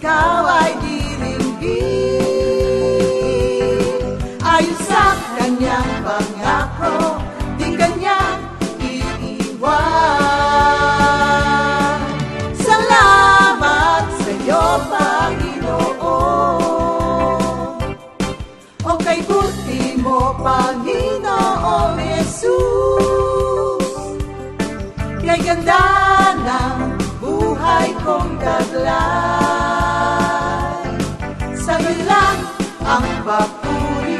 ikaw ay diringgin. Ayon sa kanyang pangako, di kanya iiwan. Salamat sa iyo, Panginoon. O kay buti mo, Panginoong Jesus, kay ganda ng buhay kong taglay. Sa'yo lang ang papuri,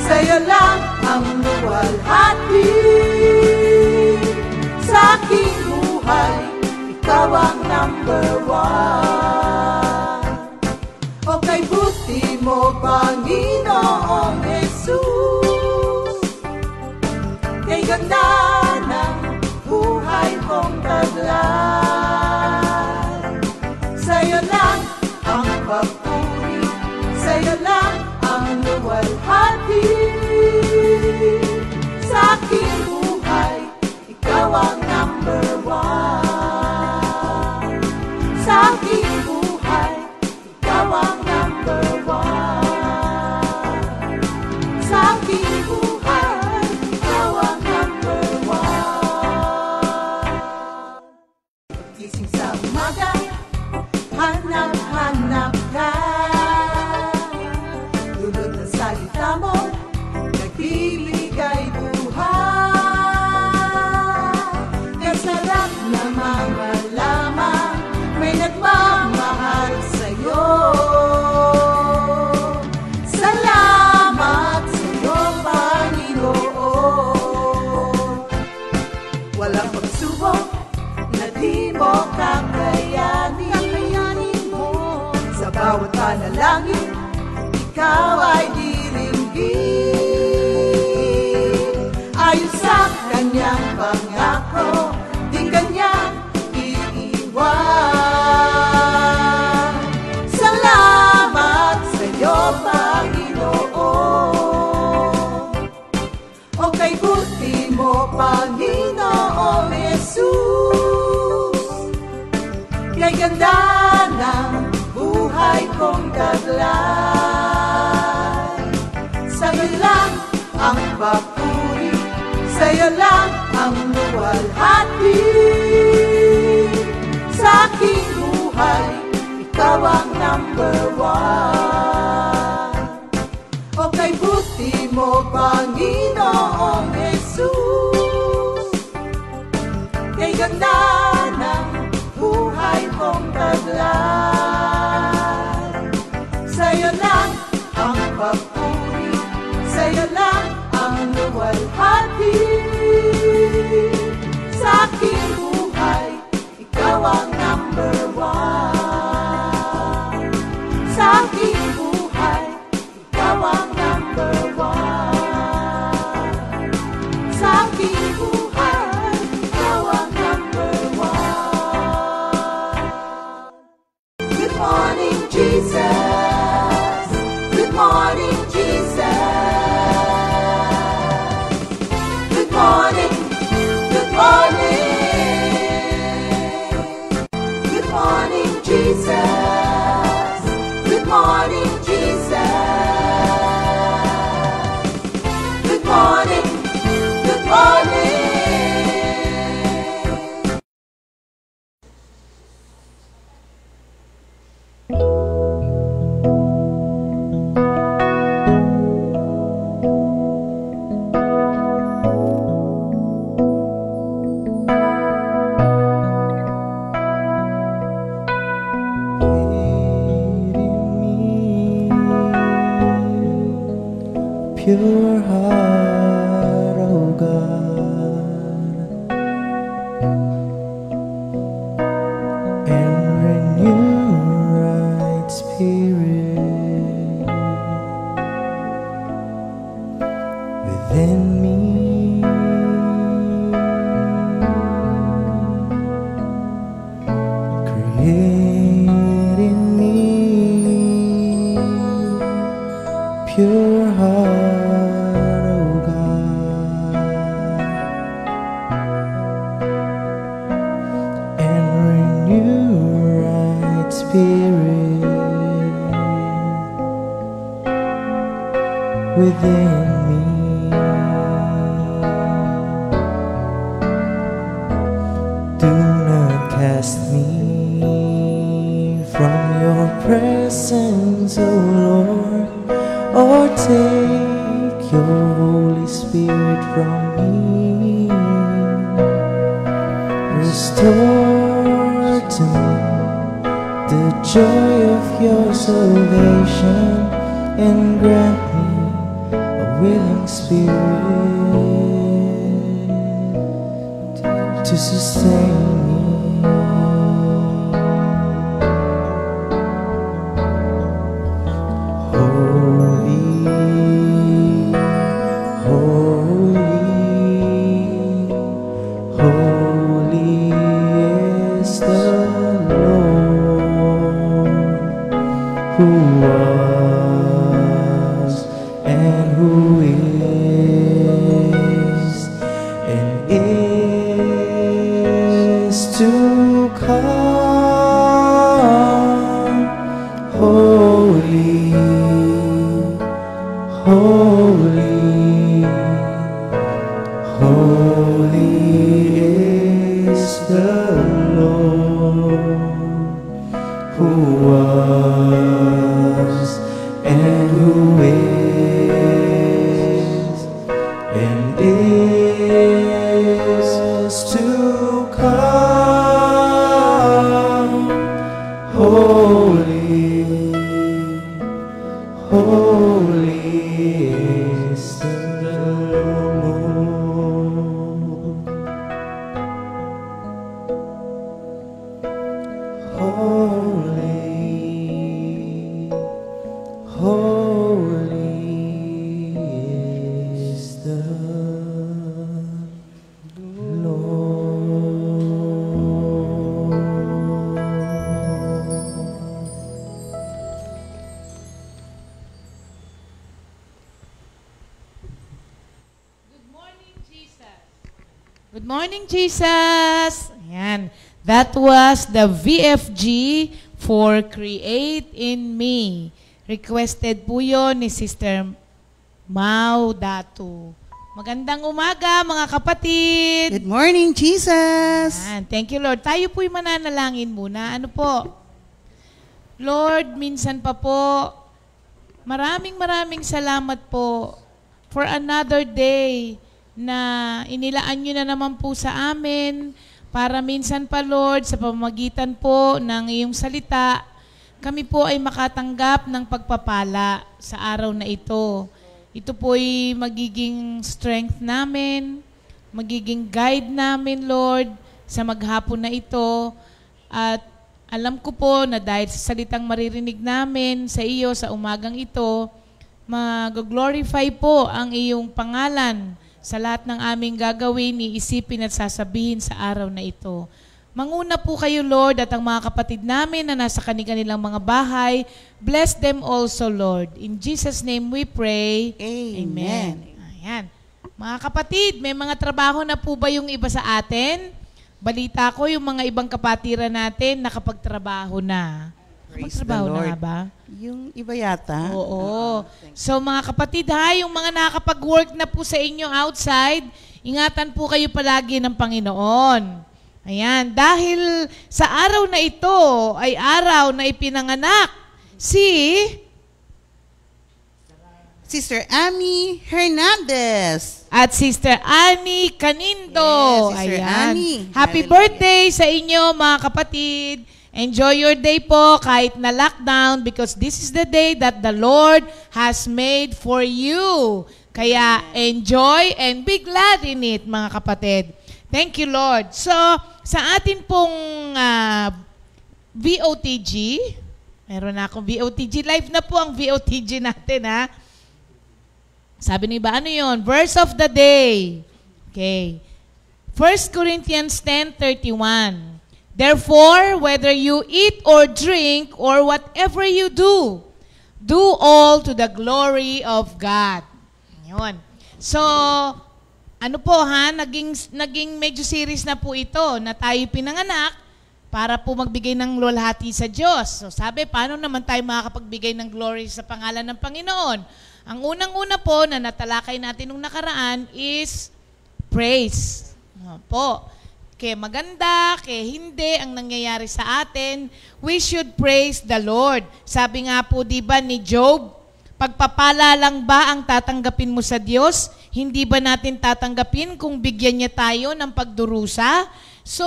sa'yo lang ang luwalhati. Sa aking buhay, ikaw ang number one. O kay buti mo, Panginoong Jesus, kay ganda ng buhay kong taglay. Sa'yo lang ang papuri, sa'yo lang ang luwalhati. Sa aking buhay, ikaw ang number one. Sa aking buhay, ikaw ang number one. Sa aking buhay, ikaw ang number one. Gising sa umaga, hanap-hanap ka. Dulot ng salita mo, nagbibigay buhay. Kaya sarap namang malaman, may nagmamahal sa'yo. Salamat sa'yo, Panginoon. Walang pagsubok na di mo kakayanin mo. Sa bawat panalangin, ikaw ay diringgin. Ayon sa kanyang pangako, di kanya iiwan. Salamat sa iyo, Panginoon. O kay buti mo, Panginoong Jesus, kay ganda ng buhay kong taglay. Sa'yo lang ang papuri, sa'yo lang ang luwalhati. Sa aking buhay, ikaw ang number one. O kay buti mo, Panginoong Jesus, kay ganda ng buhay kong taglay. Sa'yo lang ang papuri, sa'yo lang ang luwalhati. Sa aking buhay, ikaw ang number one. Sa aking buhay, ikaw ang number one. Sa aking buhay, ikaw ang number one. Good morning, Jesus. Good morning, Jesus. Good morning, good morning. Good morning, Jesus. Good morning, Jesus. Good morning, good morning. Pure heart, oh God, and renew right spirit within me. Create in me pure heart, oh God, and renew right spirit within me. Do not cast me from your presence, O Lord, or take your Holy Spirit from me. Restore to me the joy of your salvation, and grant me a willing spirit to sustain me. Holy, holy, holy is the Lord, who was and who is and is to come. Holy, holy, holy is the Lord, who was and who is and is to come. Holy, holy is the Lord. Holy, holy is the Lord. Good morning, Jesus. Good morning, Jesus. Ayan. That was the VFG for Create in Me. Requested po yun ni Sister Mau Datu. Magandang umaga, mga kapatid. Good morning, Jesus. Ayan. Thank you, Lord. Tayo po'y mananalangin muna. Ano po? Lord, minsan pa po, maraming salamat po for another day na inilaan nyo na naman po sa amin para minsan pa, Lord, sa pamamagitan po ng iyong salita, kami po ay makatanggap ng pagpapala sa araw na ito. Ito po ay magiging strength namin, magiging guide namin, Lord, sa maghapon na ito. At alam ko po na dahil sa salitang maririnig namin sa iyo sa umagang ito, mag-glorify po ang iyong pangalan sa lahat ng aming gagawin, iisipin at sasabihin sa araw na ito. Manguna po kayo, Lord, at ang mga kapatid namin na nasa kanilang mga bahay, bless them also, Lord. In Jesus' name we pray. Amen. Ayan. Mga kapatid, may mga trabaho na po ba yung iba sa atin? Balita ko, yung mga ibang kapatiran natin nakapagtrabaho na. Praise the Nakapagtrabaho na Lord. nga ba? Yung iba yata. Oo. So mga kapatid ha, yung mga nakakapag-work na po sa inyo outside, ingatan po kayo palagi ng Panginoon. Ayan, dahil sa araw na ito ay araw na ipinanganak si Sister Amy Hernandez. at Sister Annie Canindo. Yes, Sister Ayan. Annie. Happy Hallelujah. birthday sa inyo mga kapatid. Enjoy your day po kahit na lockdown because this is the day that the Lord has made for you. Kaya enjoy and be glad in it, mga kapatid. Thank you, Lord. So, sa atin pong VOTG, meron na akong VOTG. Live na po ang VOTG natin, ha? Sabi ni ba, ano yun? Verse of the day. Okay. 1 Corinthians 10:31. Therefore, whether you eat or drink or whatever you do, do all to the glory of God. Yun. So, ano po ha, naging medyo series na po ito na tayo pinanganak para po magbigay ng luwalhati sa Diyos. So sabi, paano naman tayo makakapagbigay ng glory sa pangalan ng Panginoon? Ang unang-una po na natalakay natin nung nakaraan is praise. Po. Kaya maganda, kaya hindi ang nangyayari sa atin, we should praise the Lord. Sabi nga po, di ba, ni Job, pagpapala lang ba ang tatanggapin mo sa Diyos? Hindi ba natin tatanggapin kung bigyan niya tayo ng pagdurusa? So,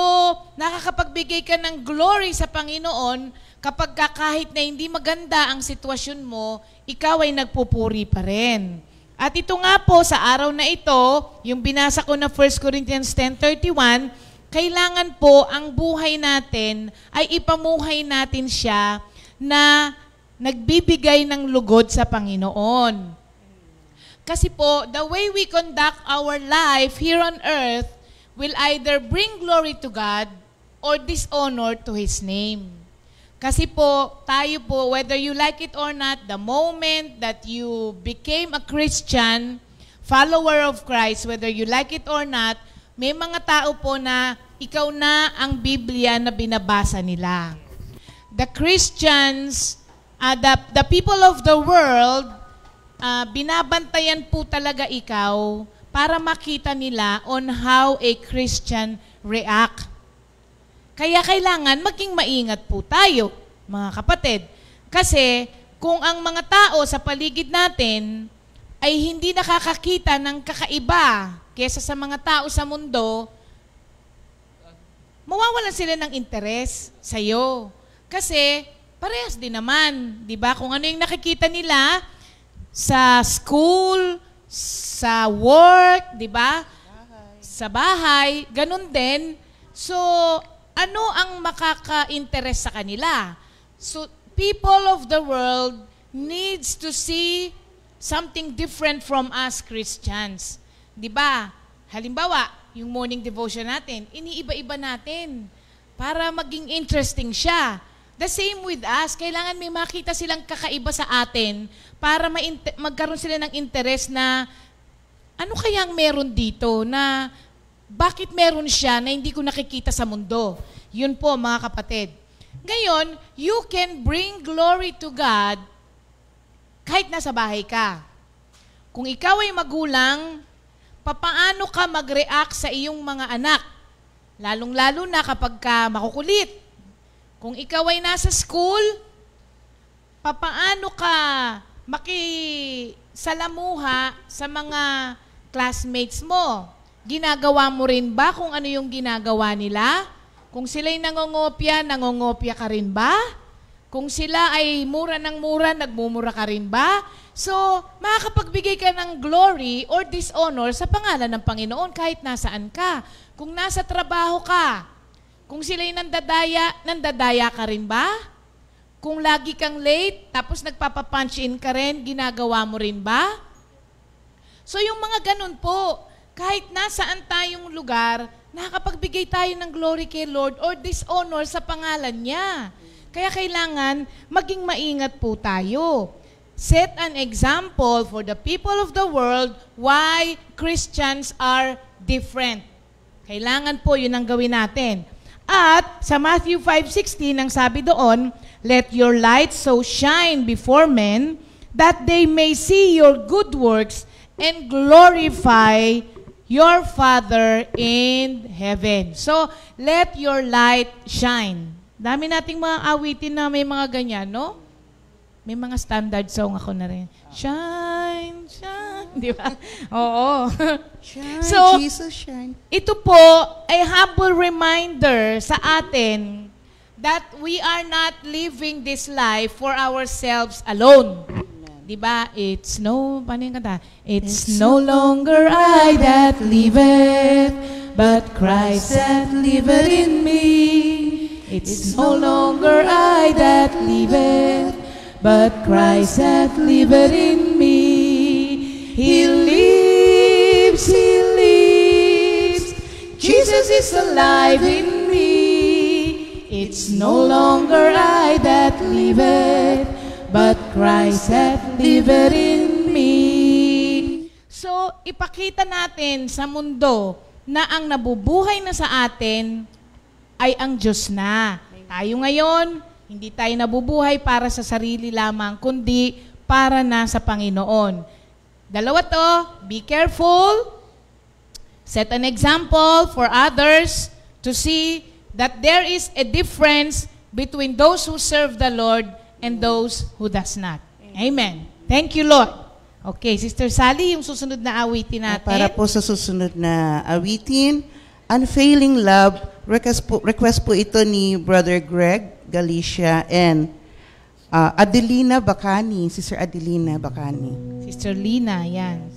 nakakapagbigay ka ng glory sa Panginoon kapag kahit na hindi maganda ang sitwasyon mo, ikaw ay nagpupuri pa rin. At ito nga po, sa araw na ito, yung binasa ko na 1 Corinthians 10:31, kailangan po ang buhay natin ay ipamuhay natin siya na nagbibigay ng lugod sa Panginoon. Kasi po, the way we conduct our life here on earth will either bring glory to God or dishonor to His name. Kasi po, tayo po, whether you like it or not, the moment that you became a Christian, follower of Christ, whether you like it or not, may mga tao po na ikaw na ang Biblia na binabasa nila. The Christians, the people of the world, binabantayan po talaga ikaw para makita nila on how a Christian react. Kaya kailangan maging maingat po tayo, mga kapatid. Kasi kung ang mga tao sa paligid natin ay hindi nakakakita ng kakaiba kesa sa mga tao sa mundo, mawawalan sila ng interes sa iyo. Kasi parehas din naman, 'di ba? Kung ano yung nakikita nila sa school, sa work, 'di ba? Sa bahay, ganun din. So, ano ang makaka-interest sa kanila? So, people of the world needs to see something different from us Christians. 'Di ba? Halimbawa, yung morning devotion natin, iniiba-iba natin para maging interesting siya. The same with us, kailangan may makita silang kakaiba sa atin para magkaroon sila ng interest na ano kayang meron dito na bakit meron siya na hindi ko nakikita sa mundo. Yun po, mga kapatid. Ngayon, you can bring glory to God kahit nasa bahay ka. Kung ikaw ay magulang, papaano ka mag-react sa iyong mga anak? Lalong-lalo na kapag ka makukulit. Kung ikaw ay nasa school, papaano ka makisalamuha sa mga classmates mo? Ginagawa mo rin ba kung ano yung ginagawa nila? Kung sila'y nangongopya ka rin ba? Kung sila ay mura ng mura, nagmumura ka rin ba? So, makakapagbigay ka ng glory or dishonor sa pangalan ng Panginoon kahit nasaan ka. Kung nasa trabaho ka, kung sila'y nandadaya ka rin ba? Kung lagi kang late, tapos nagpapapunch in ka rin, ginagawa mo rin ba? So, yung mga ganun po, kahit nasaan tayong lugar, nakakapagbigay tayo ng glory kay Lord or dishonor sa pangalan niya. Kaya kailangan maging maingat po tayo. Set an example for the people of the world why Christians are different. Kailangan po yun ang gawin natin. At sa Matthew 5:16, ang sabi doon, let your light so shine before men that they may see your good works and glorify your Father in heaven. So, let your light shine. Dami nating mga awitin na may mga ganyan, no? May mga standard song ako na rin. Shine, shine. Di ba? Oo. Shine, So, Jesus, shine. ito po ay humble reminder sa atin that we are not living this life for ourselves alone. Di ba? Paano yung kanta? It's no longer I that liveth, but Christ that liveth in me. It's no longer I that liveth, but Christ that liveth in me. He lives, He lives. Jesus is alive in me. It's no longer I that liveth, but Christ that liveth in me. So, ipakita natin sa mundo na ang nabubuhay na sa atin ay ang Diyos na. Tayo ngayon, hindi tayo nabubuhay para sa sarili lamang, kundi para na sa Panginoon. Dalawa to, be careful, set an example for others to see that there is a difference between those who serve the Lord and those who does not. Amen. Thank you, Lord. Okay, Sister Sally, yung susunod na awitin natin. Para po sa susunod na awitin, Unfailing Love, request po ito ni Brother Greg Galicia and Adelina Bacani, Sister Adelina Bacani. Sister Lina, yan.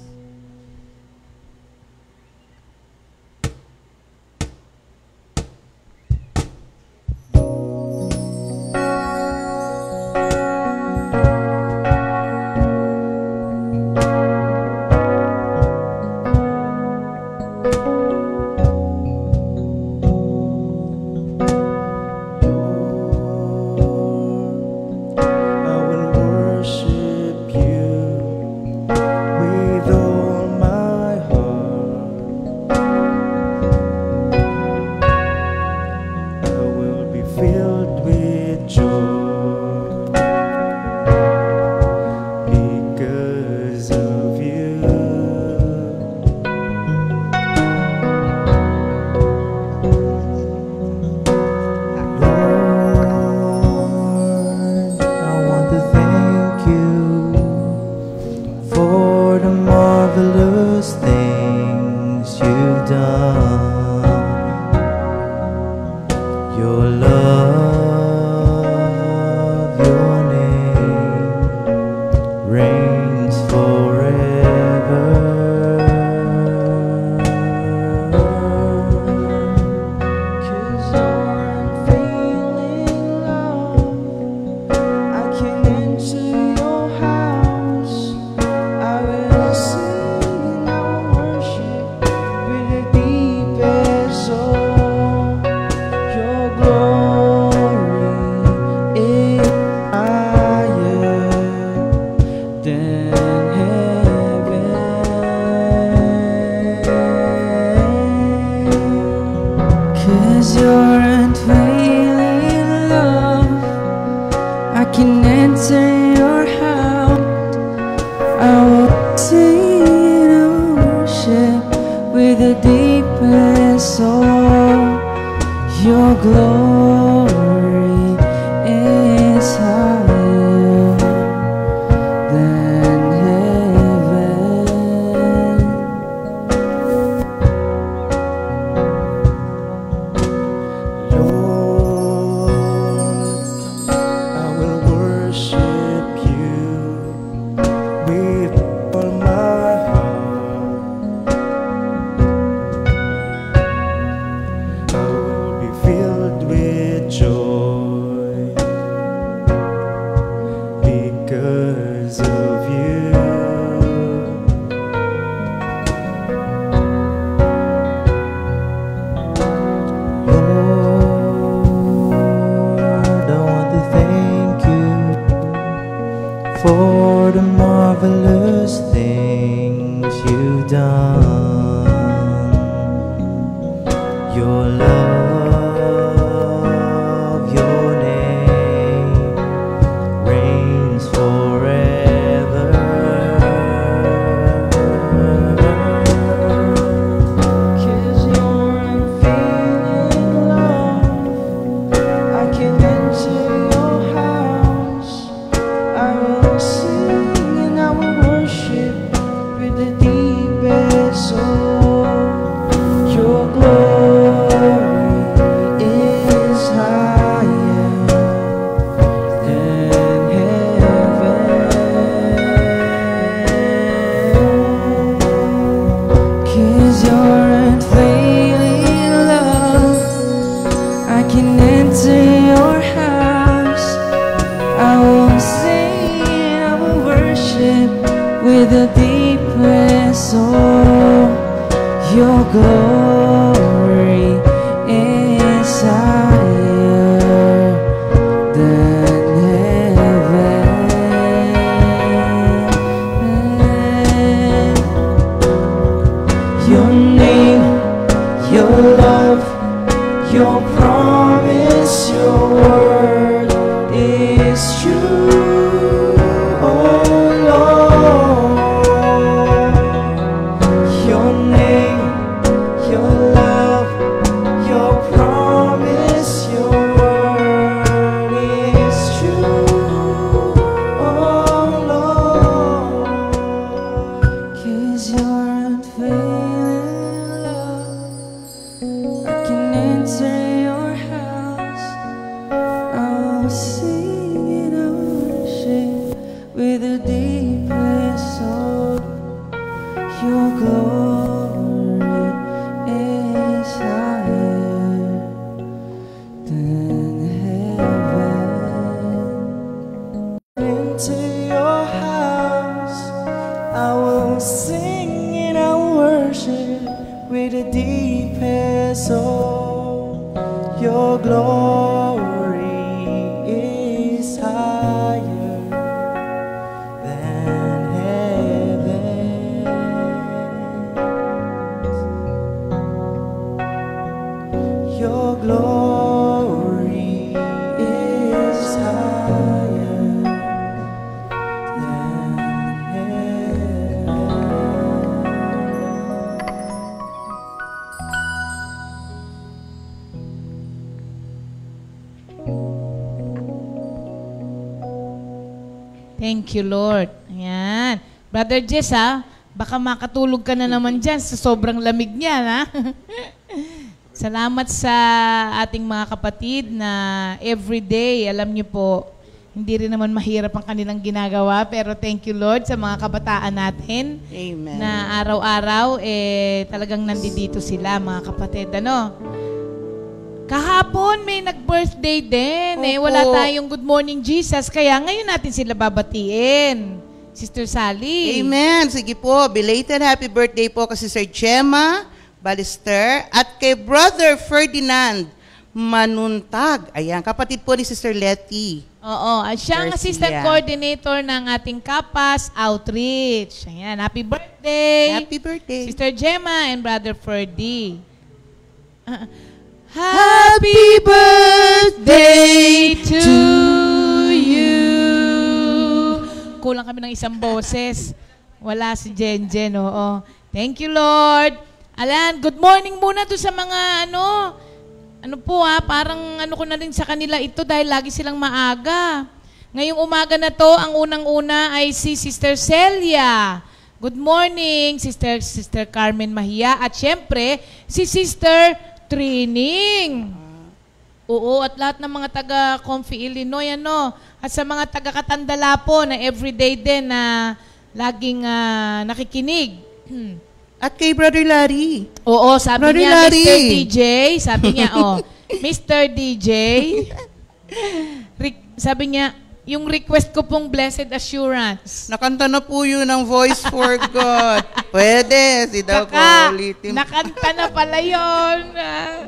for the marvelous things you've done. Your love, your name reigns forever. 'Cause your unfailing love, I can enter your house. I will sing and I will worship with the deepest soul. Your glory is higher than heaven. 'Cause your unfailing love, I can enter your house. I will sing, I will worship with a deepest soul. Your glory is higher than heaven. Your name, your love, your promise, your word is true. Oh, enter your house, I will sing and I will worship with the deepest soul. Your glory is higher than heaven. Into your house, I will sing and I will worship with the deepest soul. Your glory is higher than heaven. Your glory is higher than heaven. Thank you, Lord. Ayan. Brother Jess, baka makatulog ka na naman dyan sa sobrang lamig niya, ha? Salamat sa ating mga kapatid na everyday, alam niyo po, hindi rin naman mahirap ang kanilang ginagawa, pero thank you, Lord, sa mga kabataan natin Amen. na araw-araw, talagang nandito sila, mga kapatid. Ano? Kahapon may nag-birthday din. Opo. Wala tayong Good Morning Jesus, kaya ngayon natin sila babatiin. Sister Sally. Amen. Sige po, belated happy birthday po kay Sister Gemma Balister at kay Brother Ferdinand Manuntag. Ayan, kapatid po ni Sister Letty. Oo, at siya ang Garcia. assistant coordinator ng ating Kapas Outreach. Ayan, happy birthday. Happy birthday. Sister Gemma and Brother Ferdy. Happy birthday to you. Kulang kami ng isang boses. Wala si Jenjen, oo. Thank you, Lord. Alan, good morning muna to sa mga ano po parang ko na rin sa kanila ito dahil lagi silang maaga. Ngayong umaga na to, ang unang-una ay si Sister Celia. Good morning, Sister Carmen Mahia. At syempre, si Sister Trining. Oo, at lahat ng mga taga-Comfy, Illinois, At sa mga taga-Katandala po na everyday din na laging nakikinig. At kay Brother Larry. Oo, sabi Brother niya, Larry. Mr. DJ. Sabi niya, Mr. DJ. Sabi niya, yung request ko pong Blessed Assurance. Nakanta na po yun ng Voice for God. Pwede, si daw po ulitin. Nakanta na pala yun.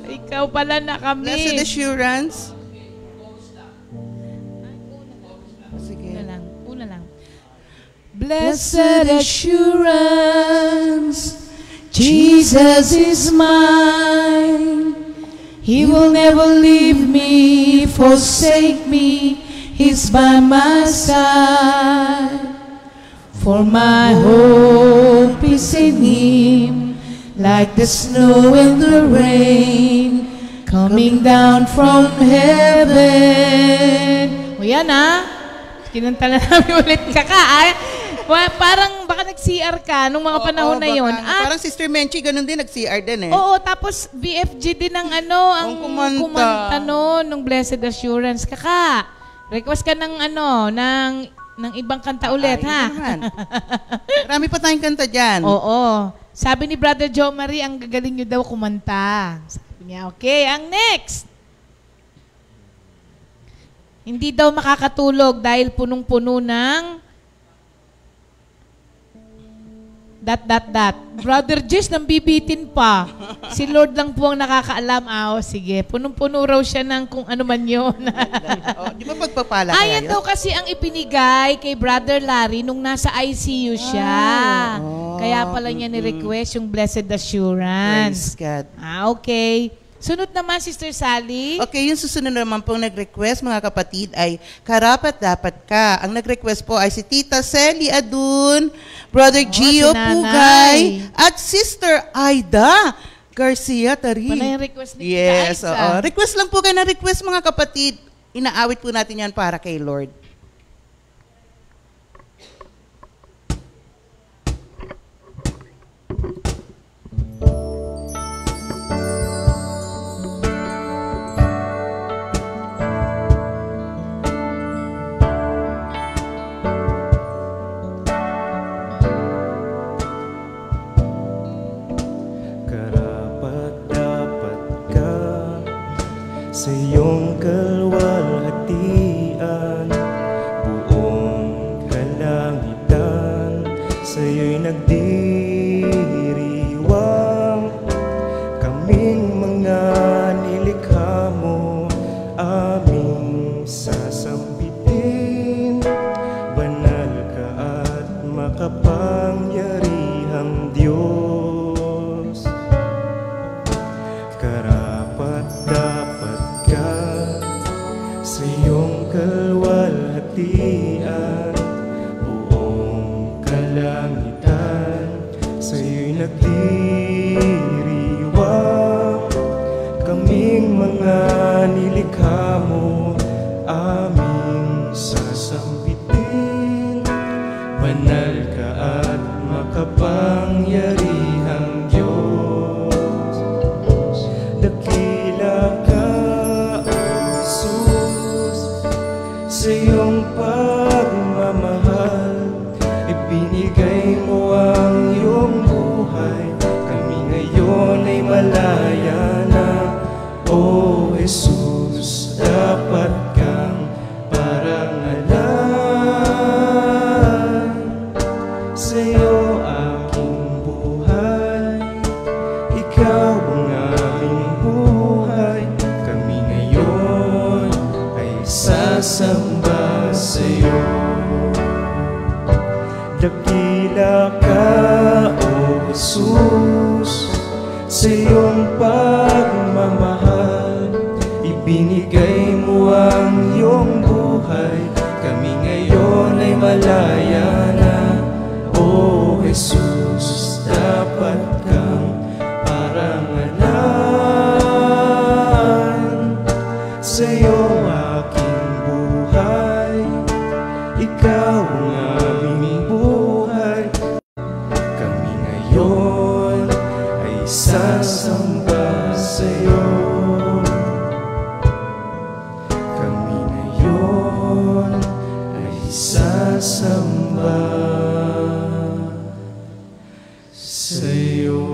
Ikaw pala na kami. Blessed Assurance. Sige. Una lang. Blessed Assurance, Jesus is mine. He will never leave me, forsake me. He's by my side. For my hope is in Him, like the snow and the rain, coming down from heaven. O yan kinanta na namin ulit Parang baka nag-CR ka nung mga panahon na yon. Parang Sister Menchie, ganun din, nag-CR din Oo, tapos BFG din ang ang kumanta nung Blessed Assurance. Request ka ng ng ibang kanta ulit, Marami pa tayong kanta dyan. Oo. Sabi ni Brother Joe Marie, ang gagaling nyo daw kumanta. Sabi niya, okay, ang next. Hindi daw makakatulog dahil punong-puno ng ... Brother Jess, nang bibitin pa. Si Lord lang po ang nakakaalam. Sige, punong-puno raw siya ng kung ano man yun. Di ba pagpapala Ayan daw kasi ang ipinigay kay Brother Larry nung nasa ICU siya. Kaya pala niya ni-request yung Blessed Assurance. Praise God. Okay. Sunod naman, Sister Sally. Okay, yung susunod naman pong nag-request, mga kapatid, ay Karapat-Dapat Ka. Ang nag-request po ay si Tita Selly Adun, Brother Gio si Nanay. Pugay, at Sister Aida Garcia Tarin. Panay yung request ni Yes, Tita Aida. request lang po kayo na request, mga kapatid. Inaawit po natin yan para kay Lord. sa iyong kalwalhatian. Buong kalangitan sa iyo'y nagdiriwang. Kaming mga nilikha mo aming sasambitin. Banal ka at makapangyarihang Diyos. Karapat dapat ka sa iyong kalwalhatian. Buong kalangitan sa iyo'y nagdiriwang. Kaming mga nilikha mo aming sasambitin. Banal ka at makapangyarihang Diyos. Dakila ka, O Jesus, sa iyong pagmamahal. Ibinigay mo ang iyong buhay. Kami ngayon ay malaya na. O Jesus, dapat kang parangalan. Sa iyo aking buhay, ikaw ang aming buhay. Kami ngayon ay sasamba sa iyo. Dakila ka, O Jesus, sa iyong pagmamahal. Ibinigay mo ang iyong buhay. Kami ngayon ay malaya na. O Jesus, dapat kang parangalan. Sa iyo aking buhay, ikaw ang aming buhay. Kami ngayon ay sasamba sa iyo. Kami ngayon ay sasamba sa iyo.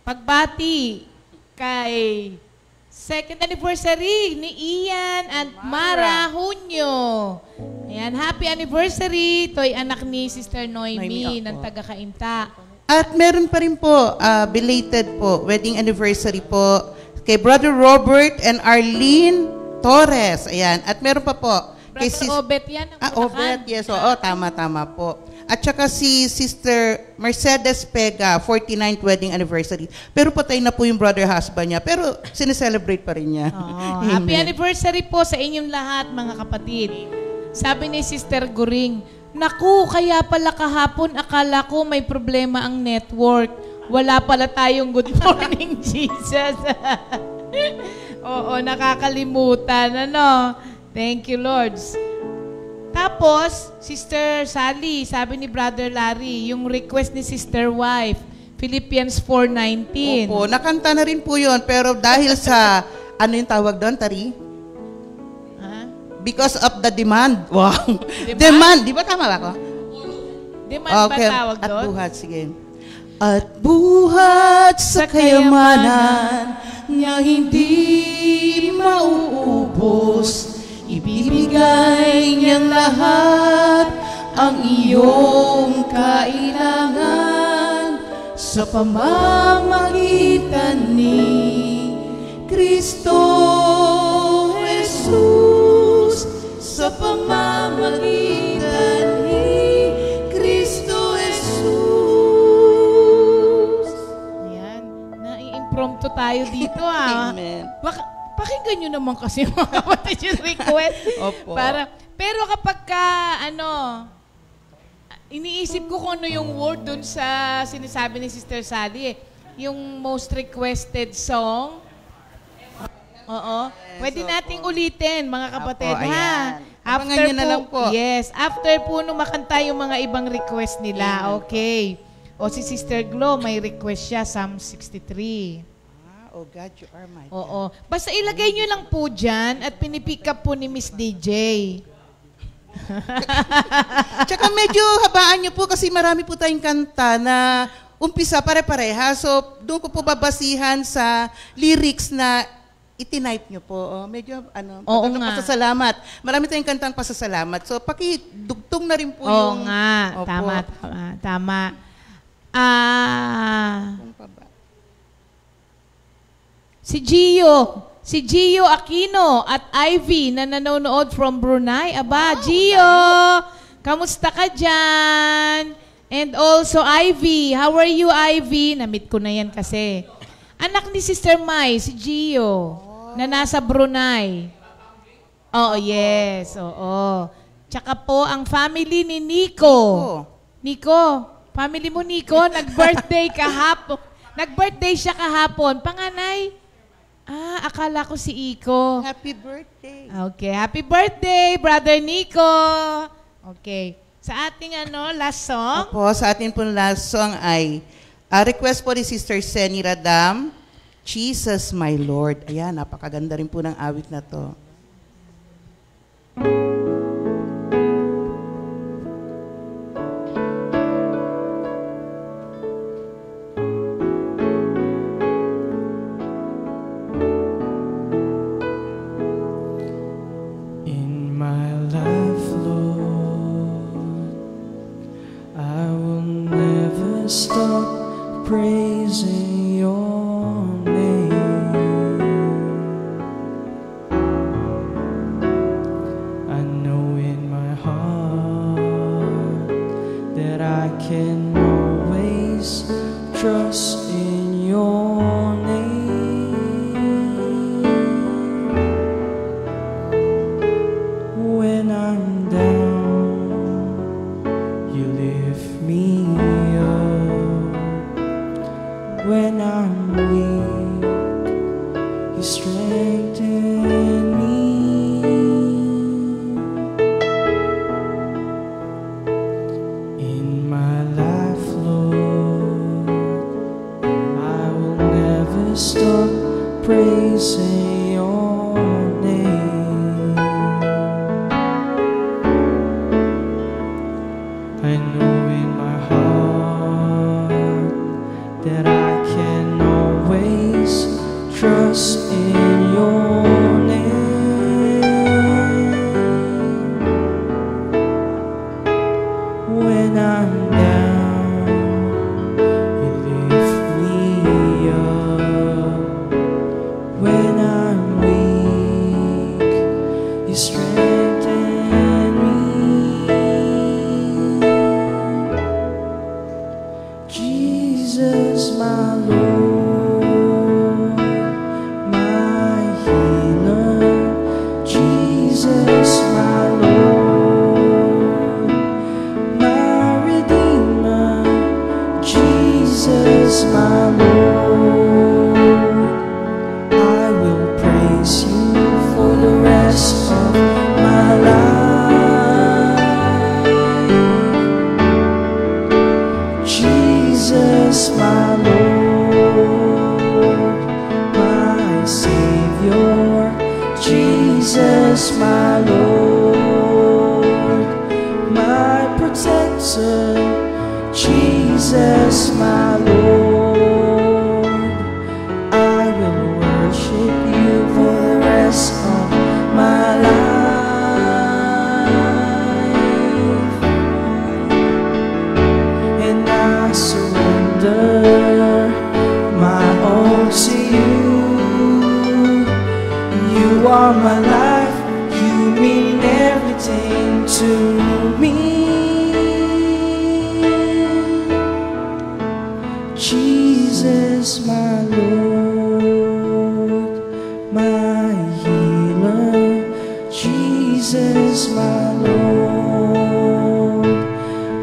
Pagbati kay second anniversary ni Ian and Mara Hunyo. Ayan, happy anniversary. To'y anak ni Sister Noemi ng taga-Kainta. At meron pa rin po, belated po, wedding anniversary po kay Brother Robert and Arlene Torres. Ayan. At meron pa po kay Brother Obet yan. Obet, yes. Oo, tama po. At saka si Sister Mercedes Pega, 49th wedding anniversary. Pero patay na po yung brother husband niya. Pero sineselebrate pa rin niya. Oh, happy anniversary po sa inyong lahat, mga kapatid. Sabi ni Sister Guring, naku, kaya pala kahapon akala ko may problema ang network. Wala pala tayong good morning, Jesus. Oo, nakakalimutan. Ano? Thank you, Lord. Tapos, Sister Sally, sabi ni Brother Larry, yung request ni Sister Wife, Philippians 4:19. Opo, nakanta na rin po yun. Pero dahil sa, ano yung tawag doon, Tari? Ha? Because of the demand. Wow. Demand? Demand. Di ba tama ba ako? Demand ba tawag At doon? buhat, sige. At buhat sa kayamanan na hindi mauubos, ibibigay niyang lahat ang iyong kailangan sa pamamagitan ni Kristo Jesus. Sa pamamagitan ni Kristo Jesus. Ayan, nai-impromptu tayo dito Amen. Pakinggan nyo naman kasi mga kapatid yung request. Opo. Pero kapag ka, iniisip ko kung ano yung word dun sa sinasabi ni Sister Sally yung most requested song. Oo. Pwede nating ulitin, mga kapatid, Opo, ha? ayan. Abangan nyo na lang po. Yes. After po nung makanta yung mga ibang request nila. Okay. O si Sister Glo, may request siya, Psalm 63. Oh God, you are my God. Oo. Basta ilagay nyo lang po dyan at pinipick up po ni Miss DJ. Tsaka medyo habaan niyo po kasi marami po tayong kanta na umpisa pare-pareha. So, doon ko po babasihan sa lyrics na itinipe niyo po. Medyo Oo nga. pasasalamat. Marami tayong kantang pasasalamat. So, pakidugtong na rin po Oo yung... nga. Opo. Tama. Kung pa ba? Si Gio Aquino at Ivy na nanonood from Brunei. Aba, Gio, kamusta ka dyan? And also Ivy, how are you, Ivy? Na-meet ko na yan kasi. Anak ni Sister Mai, si Gio, na nasa Brunei. Oo, yes, oo. Tsaka po ang family ni Nico. Nico, family mo Nico, nag-birthday kahapon. Nag-birthday siya kahapon. Panganay? Akala ko si Iko. Happy birthday. Okay, happy birthday, Brother Nico. Okay. Sa ating last song. Opo, sa atin pong last song ay request po ni Sister Seni Radam, Jesus My Lord. Ayan, napakaganda rin po ng awit na to. Stop praising your name. I know in my heart that I can always trust in your name. When I'm down, you lift me up. When I'm weak, you strengthen me. In my life, Lord, I will never stop praising your name. I know in my heart that I can always trust in your name. When I'm down, you lift me up. When I'm weak, you strengthen me. Jesus, my Lord, my healer. Jesus, my Lord, my redeemer. Jesus, my Lord, I will praise you for the rest of my life. Jesus, my Lord, my Savior. Jesus, my Lord, my protector. Jesus, my Lord, I will worship you for the rest of my life. And I surrender my all to you. You are my life, you mean everything to me. Jesus, my Lord, my healer. Jesus, my Lord,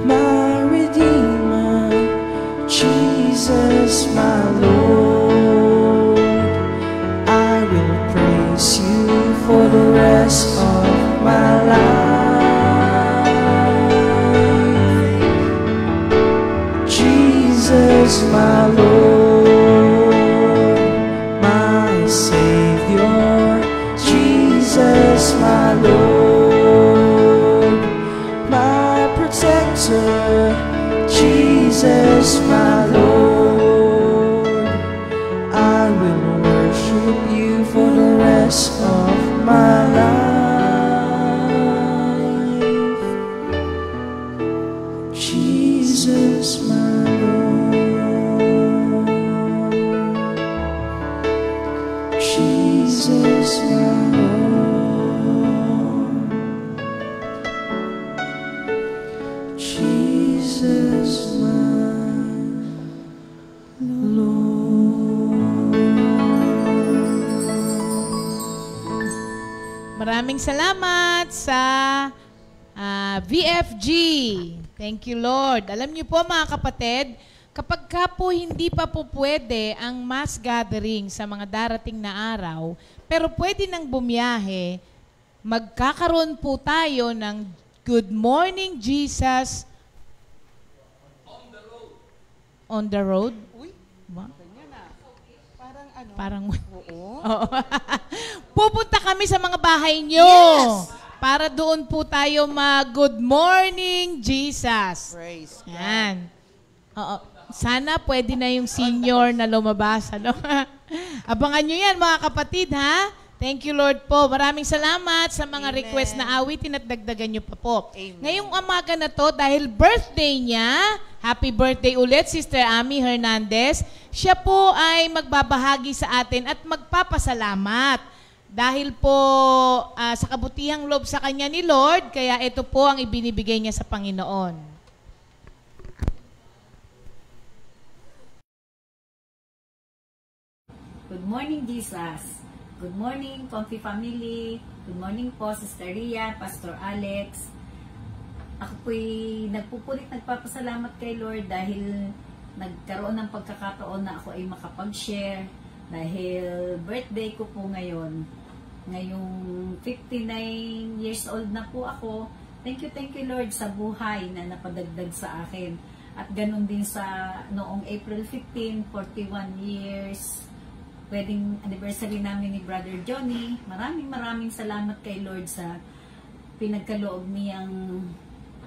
my redeemer. Jesus, my Lord, I will praise you for the rest of my life. salamat sa VFG. Thank you, Lord. Alam niyo po mga kapatid, kapag ka po hindi pa po pwede ang mass gathering sa mga darating na araw, pero pwede nang bumiyahe, magkakaroon po tayo ng Good Morning Jesus on the road. Uy, Ba? ganyan na. Parang ano? Parang Oo. Oo. Pupunta kami sa mga bahay nyo. Yes! Para doon po tayo mag-Good Morning Jesus. Praise God. Yan. Oo. Sana pwede na yung senior na lumabas. Ano? Abangan nyo yan mga kapatid, ha? Thank you, Lord po. Maraming salamat sa mga Amen. request na awitin at dagdagan nyo pa po. Amen. Ngayong umaga na to, dahil birthday niya, happy birthday ulit, Sister Ami Hernandez. Siya po ay magbabahagi sa atin at magpapasalamat. Dahil po sa kabutihang loob sa kanya ni Lord, kaya ito po ang ibinibigay niya sa Panginoon. Good morning, Jesus. Good morning, Comfy Family. Good morning po, Sister Ria, Pastor Alex. Ako po'y nagpapasalamat kay Lord dahil nagkaroon ng pagkakataon na ako ay makapag-share dahil birthday ko po ngayon. Ngayong 59 years old na po ako. Thank you Lord sa buhay na napadagdag sa akin. At ganun din sa noong April 15, 41 years wedding anniversary namin ni Brother Johnny. Maraming salamat kay Lord sa pinagkaloob niyang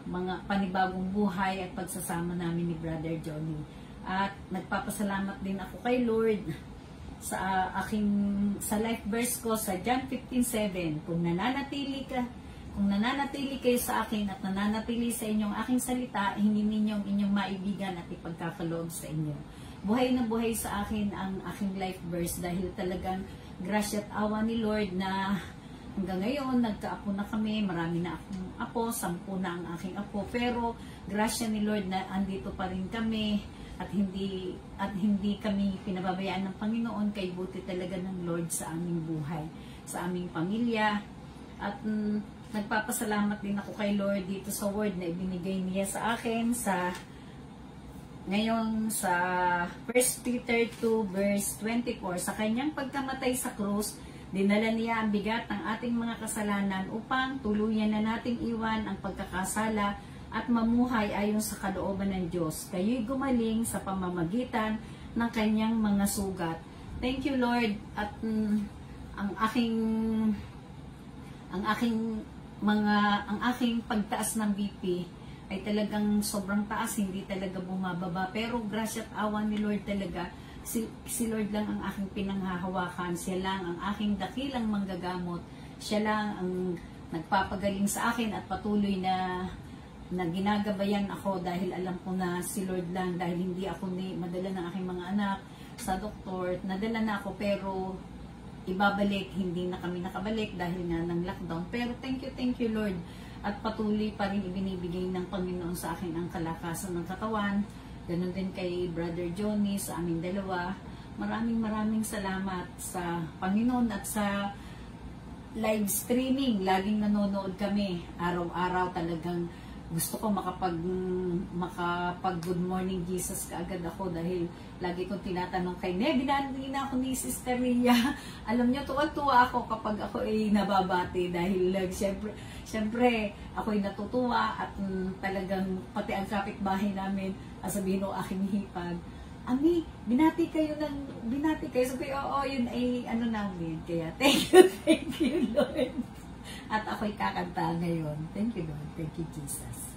mga panibagong buhay at pagsasama namin ni Brother Johnny. At nagpapasalamat din ako kay Lord sa sa life verse ko sa John 15:7. Kung nananatili kayo sa akin at nananatili sa inyong aking salita, hingin ninyo ang inyong maibigan at ipagkakaloob sa inyo. Buhay na buhay sa akin ang aking life verse dahil talagang grasya at awa ni Lord na hanggang ngayon nagkaapo na kami, marami na akong apo, 10 na ang aking apo, pero grasya ni Lord na andito pa rin kami at hindi kami pinababayaan ng Panginoon, kay buti talaga ng Lord sa aming buhay, sa aming pamilya. At nagpapasalamat din ako kay Lord dito sa word na ibinigay niya sa akin ngayon sa 1 Peter 2 verse 24. Sa kanyang pagkamatay sa krus, dinala niya ang bigat ng ating mga kasalanan upang tuluyan na nating iwan ang pagkakasala at mamuhay ayon sa kalooban ng Diyos. Kayo'y gumaling sa pamamagitan ng kanyang mga sugat. Thank you, Lord. At ang aking pagtaas ng BP ay talagang sobrang taas, hindi talaga bumababa. Pero grasya at awa ni Lord talaga, si Lord lang ang aking pinanghahawakan. Siya lang ang aking dakilang manggagamot. Siya lang ang nagpapagaling sa akin at patuloy na ginagabayan ako dahil alam ko na si Lord lang, dahil hindi ako madala ng aking mga anak sa doktor. Nadala na ako pero ibabalik, hindi na kami nakabalik dahil nga ng lockdown. Pero thank you Lord. At patuloy pa rin ibinibigay ng Panginoon sa akin ang kalakasan ng katawan. Ganon din kay Brother Johnny, sa aming dalawa. Maraming salamat sa Panginoon at sa live streaming. Laging nanonood kami. Araw-araw talagang gusto ko makapag Good Morning Jesus kaagad ako dahil lagi kong tinatanong kay binanti na ako ni Sister Ria. Alam niyo, tuwa-tuwa ako kapag ako ay nababati dahil syempre ako ay natutuwa at talagang pati ang kapitbahay namin sabihin ng aking hipag, Ami, binati kayo. Sabi ko, oo, yun ay ano namin. Kaya thank you Lord. At ako'y kakanta ngayon. Thank you Lord. Thank you Jesus.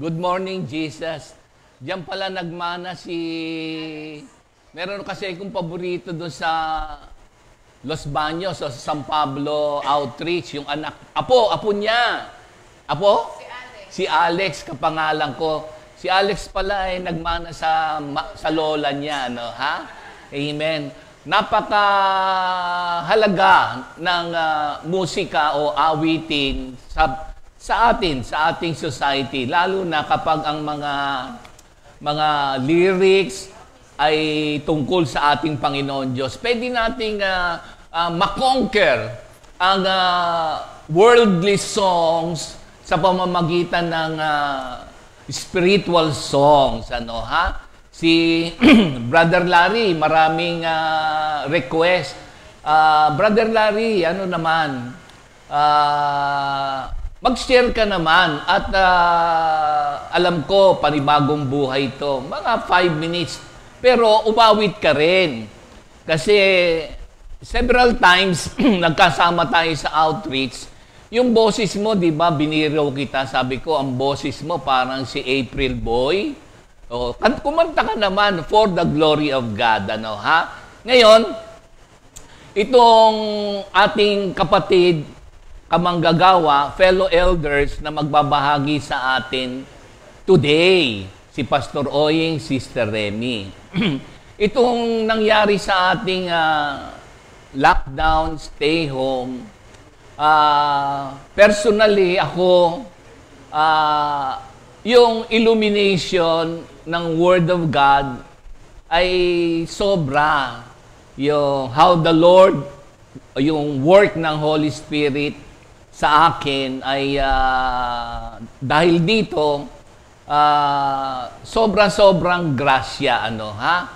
Good morning, Jesus. Diyan pala nagmana si... Meron kasi akong paborito doon sa Los Baños o sa San Pablo Outreach, yung anak, apo niya. Apo? Si Alex, kapangalan ko. Si Alex pala ay nagmana sa lola niya, no, ha? Amen. Napakahalaga ng musika o awitin sa ating society, lalo na kapag ang mga lyrics ay tungkol sa ating Panginoon Diyos. Pwede nating makonquer ang worldly songs sa pamamagitan ng spiritual songs. Ano, ha? Si Brother Larry, maraming request. Brother Larry, ano naman, mag-share ka naman at alam ko, panibagong buhay ito. Mga 5 minutes. Pero umawit ka rin. Kasi several times nagkasama tayo sa outreach. Yung boses mo, di ba, biniro kita. Sabi ko, ang boses mo parang si April Boy. O, kumanta ka naman for the glory of God. Ano, ha? Ngayon, itong ating kapatid, kamanggagawa, fellow elders na magbabahagi sa atin today, si Pastor Oying, Sister Remy. Itong nangyari sa ating lockdown, stay home, personally ako, yung illumination ng Word of God ay sobra. Yung how the Lord, yung work ng Holy Spirit sa akin ay dahil dito, sobrang grasya, ano, ha?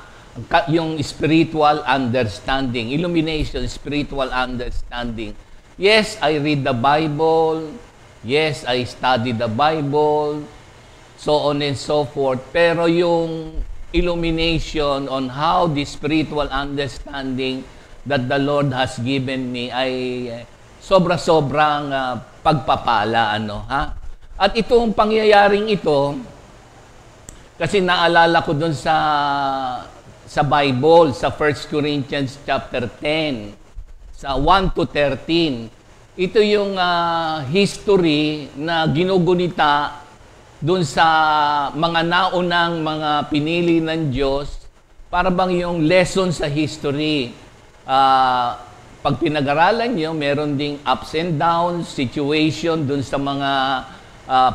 Yung spiritual understanding, illumination, spiritual understanding. Yes, I read the Bible. Yes, I study the Bible. So on and so forth. Pero yung illumination on how the spiritual understanding that the Lord has given me ay sobrang pagpapala, ano, ha? At itong pangyayaring ito, kasi naalala ko dun sa Bible, sa 1 Corinthians chapter 10, sa 1 to 13. Ito yung history na ginugunita dun sa mga naunang mga pinili ng Diyos, para bang yung lesson sa history. Pag pinag-aralan nyo, meron ding ups and downs, situation dun sa mga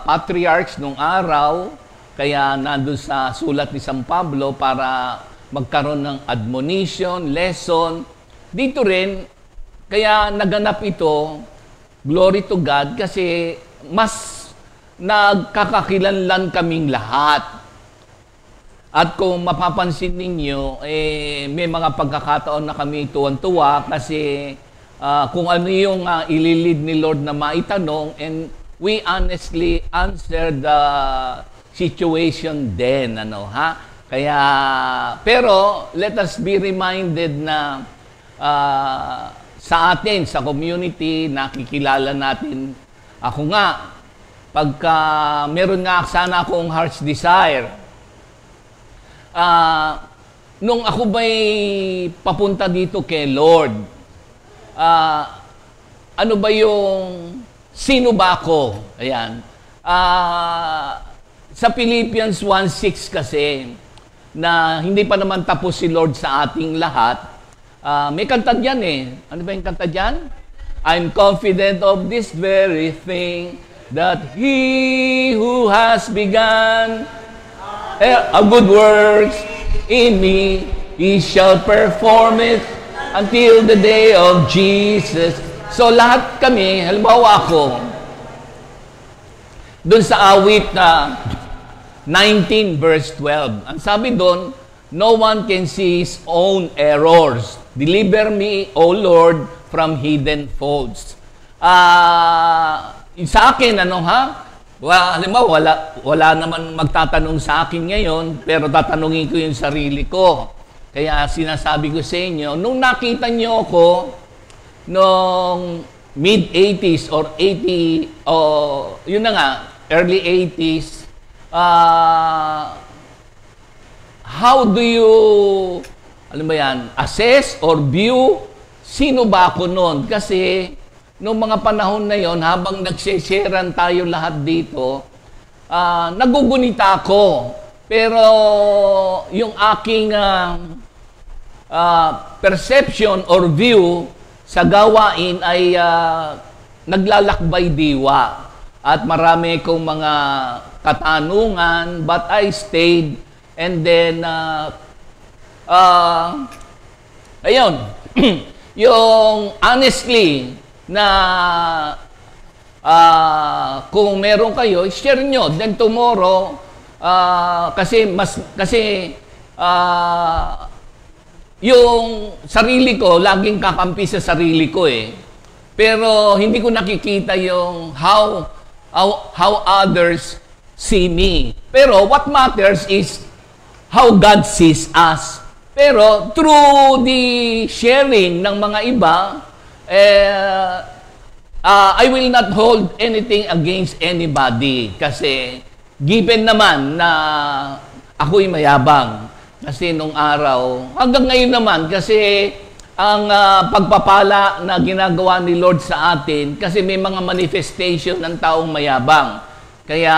patriarchs nung araw, kaya nandun sa sulat ni San Pablo para magkaroon ng admonition, lesson. Dito rin, kaya naganap ito, glory to God, kasi mas nagkakakilanlan kaming lahat. At kung mapapansin ninyo, may mga pagkakataon na kami tuwan-tuwa kasi kung ano yung ililid ni Lord na maitanong, and we honestly answer the situation then, ano, ha? Kaya, pero let us be reminded na sa atin, sa community, nakikilala natin. Ako nga, pagka meron nga sana akong heart's desire, nung ako ba'y papunta dito kay Lord, ano ba yung, sino ba ako? Ayan. Sa Philippians 1:6 kasi, na hindi pa naman tapos si Lord sa ating lahat, may kanta dyan eh. Ano ba yung kanta dyan? I'm confident of this very thing, that He who has begun a good works in me, He shall perform it until the day of Jesus. So lahat kami, halimbawa ako, doon sa awit na 19 verse 12, ang sabi doon, no one can see his own errors. Deliver me, O Lord, from hidden faults. Sa akin, ano, ha? Halimbawa, wala naman magtatanong sa akin ngayon, pero tatanungin ko yung sarili ko. Kaya sinasabi ko sa inyo, nung nakita nyo ako, nung mid-80s or 80, yun na nga, early 80s, how do you, alam ba yan, assess or view, sino ba ako noon? Kasi, noong mga panahon na yon, habang nagsisharean tayo lahat dito, nagugunita ako. Pero, yung aking perception or view sa gawain ay naglalakbay diwa. At marami kong mga katanungan, but I stayed. And then, ayun, yung honestly, na kung meron kayo, share nyo. Then tomorrow, kasi yung sarili ko, laging kakampi sa sarili ko eh. Pero hindi ko nakikita yung how others see me. Pero what matters is how God sees us. Pero through the sharing ng mga iba, I will not hold anything against anybody. Kasi given naman na ako'y mayabang. Kasi nung araw, hanggang ngayon naman, kasi ang pagpapala na ginagawa ni Lord sa atin, kasi may mga manifestation ng taong mayabang. Kaya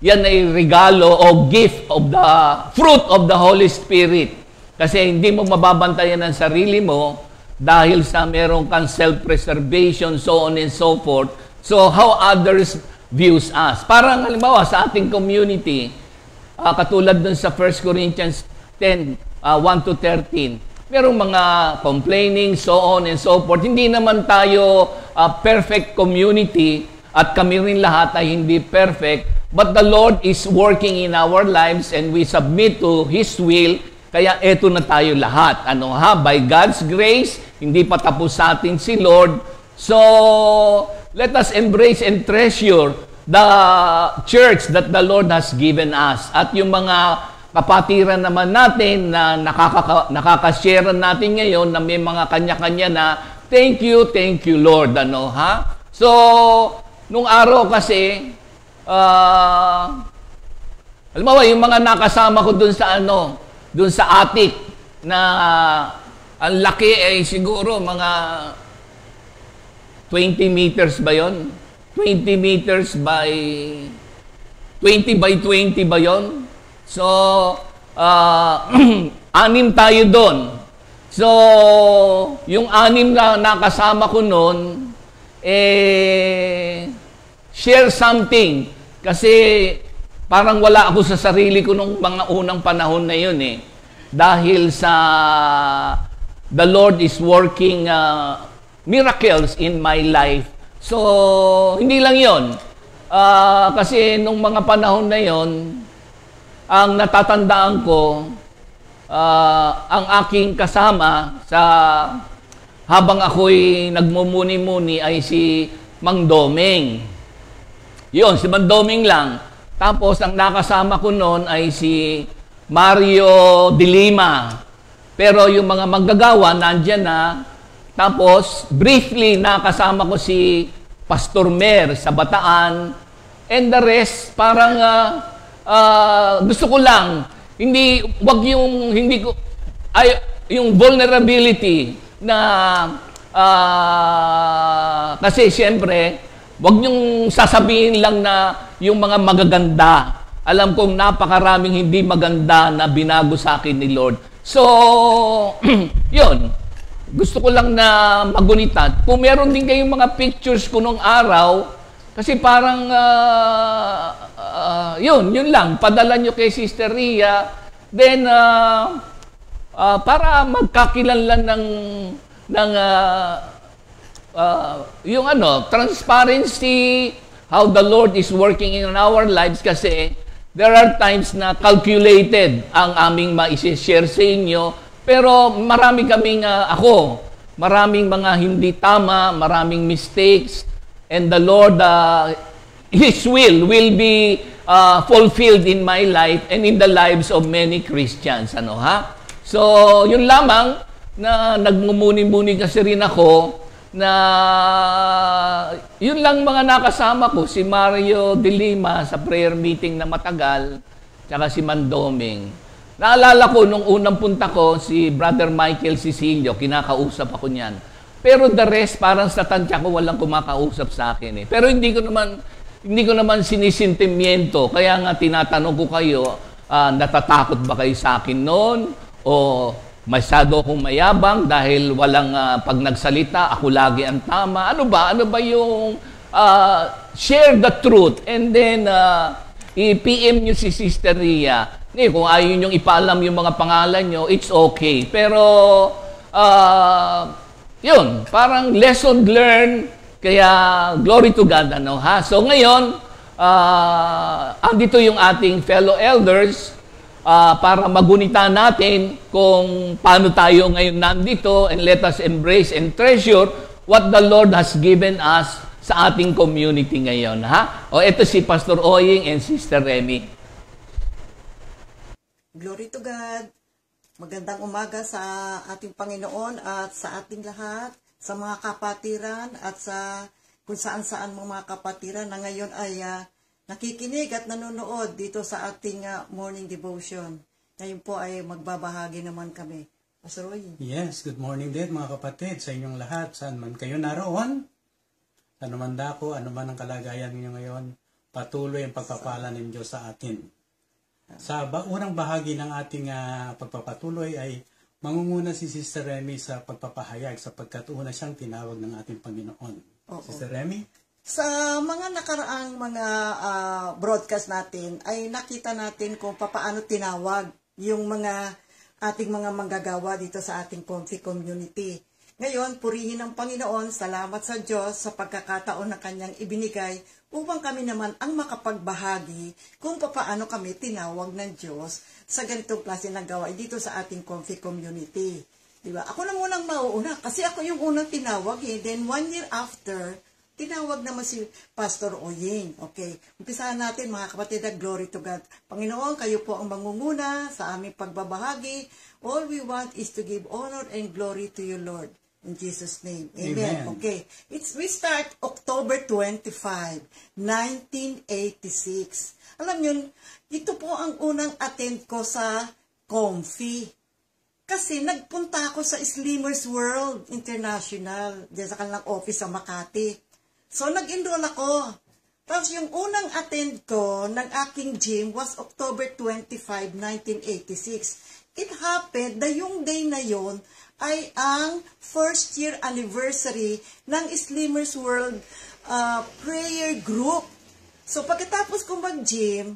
yan ay regalo o gift of the fruit of the Holy Spirit. Kasi hindi mo mababantayan ang sarili mo dahil sa meron kang self-preservation, so on and so forth. So how others views us. Parang halimbawa sa ating community, katulad dun sa 1 Corinthians 10, 1 to 13, merong mga complaining, so on and so forth. Hindi naman tayo perfect community at kami rin lahat ay hindi perfect. But the Lord is working in our lives and we submit to His will. Kaya eto na tayo lahat. By God's grace, hindi pa tapos sa atin si Lord. So, let us embrace and treasure the church that the Lord has given us. At yung mga kapatiran naman natin na nakaka-share natin ngayon na may mga kanya-kanya na thank you Lord. So, nung araw kasi, alam mo ba, yung mga nakasama ko dun sa attic na ang laki ay siguro mga 20 meters ba yon? 20 meters by 20 by 20 ba yon? So, 6 tayo doon. So, yung 6 na nakasama ko noon, share something. Kasi parang wala ako sa sarili ko nung mga unang panahon na yun eh. Dahil sa the Lord is working miracles in my life. So, hindi lang yun. Kasi nung mga panahon na yun, ang natatandaan ko, ang aking kasama sa habang ako'y nagmumuni-muni ay si Mang Doming. Yun, si Mang Doming lang. Tapos, ang nakasama ko noon ay si Mario de Lima. Pero yung mga manggagawa, nandyan na. Tapos, briefly, nakasama ko si Pastor Mer sa Bataan. And the rest, parang gusto ko lang, yung vulnerability na, kasi siyempre, wag niyong sasabihin lang na yung mga magaganda. Alam kong napakaraming hindi maganda na binago sa akin ni Lord. So, yun. Gusto ko lang na magunita. Kung meron din kayong mga pictures ko nung araw, kasi parang, yun lang. Padala nyo kay Sister Ria. Then, para magkakilanlan ng yung transparency, how the Lord is working in our lives, kasi there are times na calculated ang aming ma-share sa inyo, pero marami kaming, maraming mga hindi tama, maraming mistakes, and the Lord, His will be fulfilled in my life and in the lives of many Christians. So, yun lamang na nagmumuni-muni kasi rin ako. na yun lang mga nakasama ko, si Mario de Lima sa prayer meeting na matagal, tsaka si Mandoming. Naalala ko, nung unang punta ko, si Brother Michael Cecilio, kinakausap ako niyan. Pero the rest, parang sa tansya ko, walang kumakausap sa akin eh. Pero hindi ko naman sinisintimiento. Kaya nga tinatanong ko kayo, natatakot ba kayo sa akin noon? O masyado akong mayabang dahil walang pag nagsalita, ako lagi ang tama? Ano ba yung share the truth and then i-PM nyo si Sister Ria. Kung ayaw nyo ipaalam yung mga pangalan nyo, it's okay. Pero, yun, parang lesson learned, kaya glory to God, ano, ha? So ngayon, andito yung ating fellow elders para magunita natin kung paano tayo ngayon nandito, and let us embrace and treasure what the Lord has given us sa ating community ngayon, ha? O, ito si Pastor Oying and Sister Remy. Glory to God. Magandang umaga sa ating Panginoon at sa ating lahat, sa mga kapatiran at sa kung saan-saan mga kapatiran na ngayon ay nakikinig at nanonood dito sa ating morning devotion. Ngayon po ay magbabahagi naman kami. Pastor Roy. Yes, good morning din mga kapatid sa inyong lahat. Saan man kayo naroon, ano man dako, ano man ang kalagayan ninyo ngayon, patuloy ang pagpapala ng Diyos sa atin. Sa unang bahagi ng ating pagpapatuloy ay mangunguna si Sister Remy sa pagpapahayag sapagkat una siyang tinawag ng ating Panginoon. Oo. Sister Remy? Sa mga nakaraang mga broadcast natin ay nakita natin kung paano tinawag yung mga ating mga manggagawa dito sa ating Comfy Community. Ngayon, purihin ang Panginoon, salamat sa Diyos sa pagkakataon na Kanyang ibinigay upang kami naman ang makapagbahagi kung paano kami tinawag ng Diyos sa ganitong klase ng gawain dito sa ating Comfy Community. Diba? Ako na munang mauuna kasi ako yung unang tinawag eh. Then 1 year after, tinawag naman si Pastor Oying. Okay, umpisahan natin mga kapatid, glory to God. Panginoon, kayo po ang mangunguna sa aming pagbabahagi. All we want is to give honor and glory to you, Lord. In Jesus' name. Amen. Okay. We start October 25, 1986. Alam nyo, ito po ang unang attend ko sa Comfy. Kasi nagpunta ako sa Slimmers World International, dyan sa kanilang office sa Makati. So, nag-enroll ako. Tapos yung unang attend ko ng aking gym was October 25, 1986. It happened na yung day na yon ay ang first year anniversary ng Slimmers World prayer group. So pagkatapos ko mag-gym,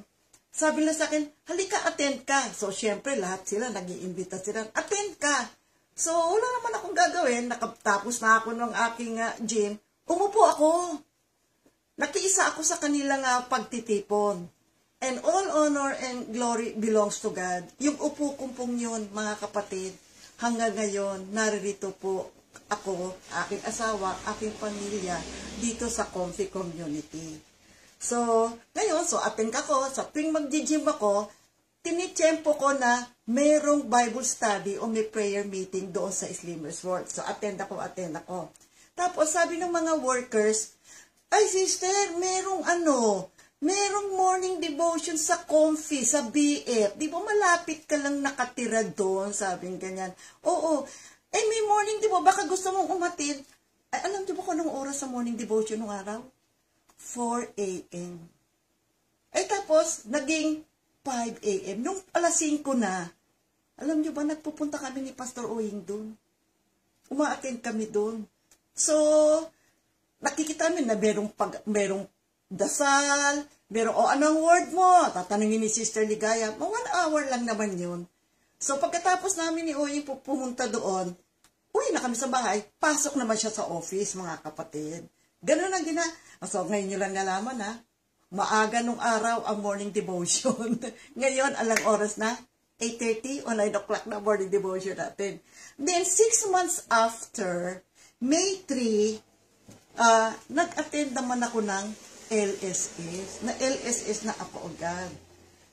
sabi nila sa akin, halika attend ka. So syempre lahat sila nag-iimbita sila, attend ka. So wala naman akong gagawin, nakatapos na ako ng aking gym, umupo ako. Nakiisa ako sa kanilang pagtitipon. And all honor and glory belongs to God. Yung upo kumpong yun, mga kapatid, hanggang ngayon, naririto po ako, aking asawa, aking pamilya, dito sa Comfy Community. So, ngayon, attend ako, sa tuwing mag-gym ako, tinitiyempo ko na mayroong Bible study o may prayer meeting doon sa Slimmers World. So, attend ako. Tapos, sabi ng mga workers, ay sister, merong morning devotion sa Comfy, sa BF. Di ba malapit ka lang nakatira doon? Sabing ganyan. Oo. May morning devotion. Baka gusto mong umatid. Ay, alam niyo ba kung anong oras sa morning devotion ng araw? 4 a.m. Tapos, naging 5 a.m. Nung alas 5 na, alam niyo ba, nagpupunta kami ni Pastor Oying doon. Uma-attend kami doon. So, nakikita namin na merong dasal, anong word mo? Tatanungin ni Sister Ligaya, 1 hour lang naman yun. So, pagkatapos namin ni Oying pumunta doon, uwi na kami sa bahay, pasok naman siya sa office, mga kapatid. Ganun ang So, ngayon nyo lang nalaman, maaga nung araw ang morning devotion. Ngayon, alang oras na? 8:30 o 9 o'clock na morning devotion natin. Then, 6 months after, May 3, nag-attend naman ako ng LSS. Na LSS na ako agad.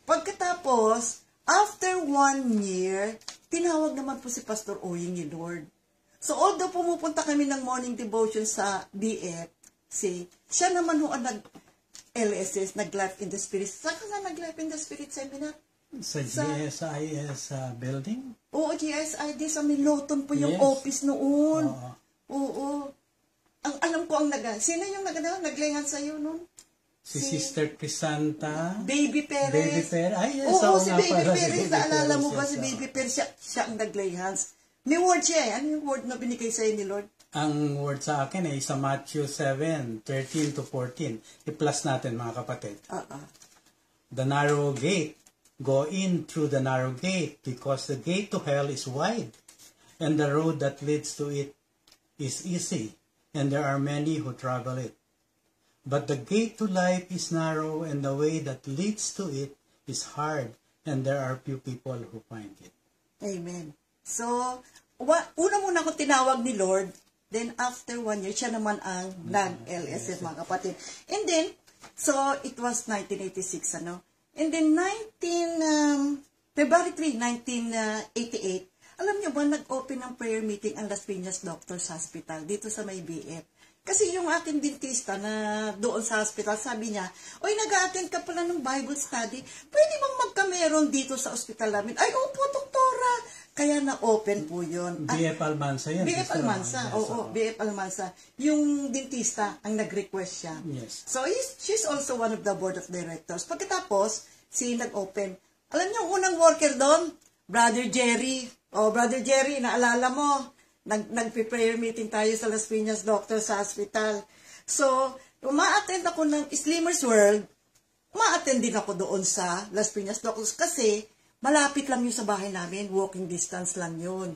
Pagkatapos, after 1 year, tinawag naman po si Pastor Oying ni Lord. So, although pumupunta kami ng morning devotion sa BFC, siya naman ho ang nag-LSS, nag-Life in the Spirit. Saan ka nga nag-Life in the Spirit seminar? Sa GSIS building? Oo, GSID. Sa Miloton po yung Yes. office noon. Oo. Oo. Ang alam ko ang sino yung naglayan sa'yo noon? Si Sister Crisanta. Baby Perez. Baby Perez. Ay, yes. Oo, oo si nga Baby pala, si Perez. Baby Naalala mo Perez, ba yes, si oo. Baby Perez? Siya ang naglayhans. May word siya eh. Ano yung word na binigay sa'yo ni Lord? Ang word sa akin ay sa Matthew 7:13 to 14. I-plus natin mga kapatid. The narrow gate. Go in through the narrow gate, because the gate to hell is wide, and the road that leads to it is easy, and there are many who travel it. But the gate to life is narrow, and the way that leads to it is hard, and there are few people who find it. Amen. So, una muna ako tinawag ni Lord, then after 1 year, siya naman ang nag-LSS, mga kapatid. And then, so, it was 1986, ano? And then, February 3, 1988, alam niyo ba, nag-open ng prayer meeting ang Las Piñas Doctors Hospital dito sa may BF. Kasi yung aking dentista na doon sa hospital, sabi niya, oy, nag-a-attend ka pala ng Bible study, pwede bang magkameron dito sa hospital namin? Ay, opo, doktora. Kaya na-open po yun. BF Almanza yan. BF sister. Almanza, Yes, oo, BF Almanza. Yung dentista ang nag-request siya. Yes. So, she's also one of the board of directors. Pagkatapos, nag-open. Alam niyo, unang worker doon, Brother Jerry. Oh, Brother Jerry, naalala mo, nag-prayer meeting tayo sa Las Piñas Doctors Hospital. So, uma-attend ako ng Slimmers World, uma-attend din ako doon sa Las Piñas Doctors kasi malapit lang yun sa bahay namin, walking distance lang yun.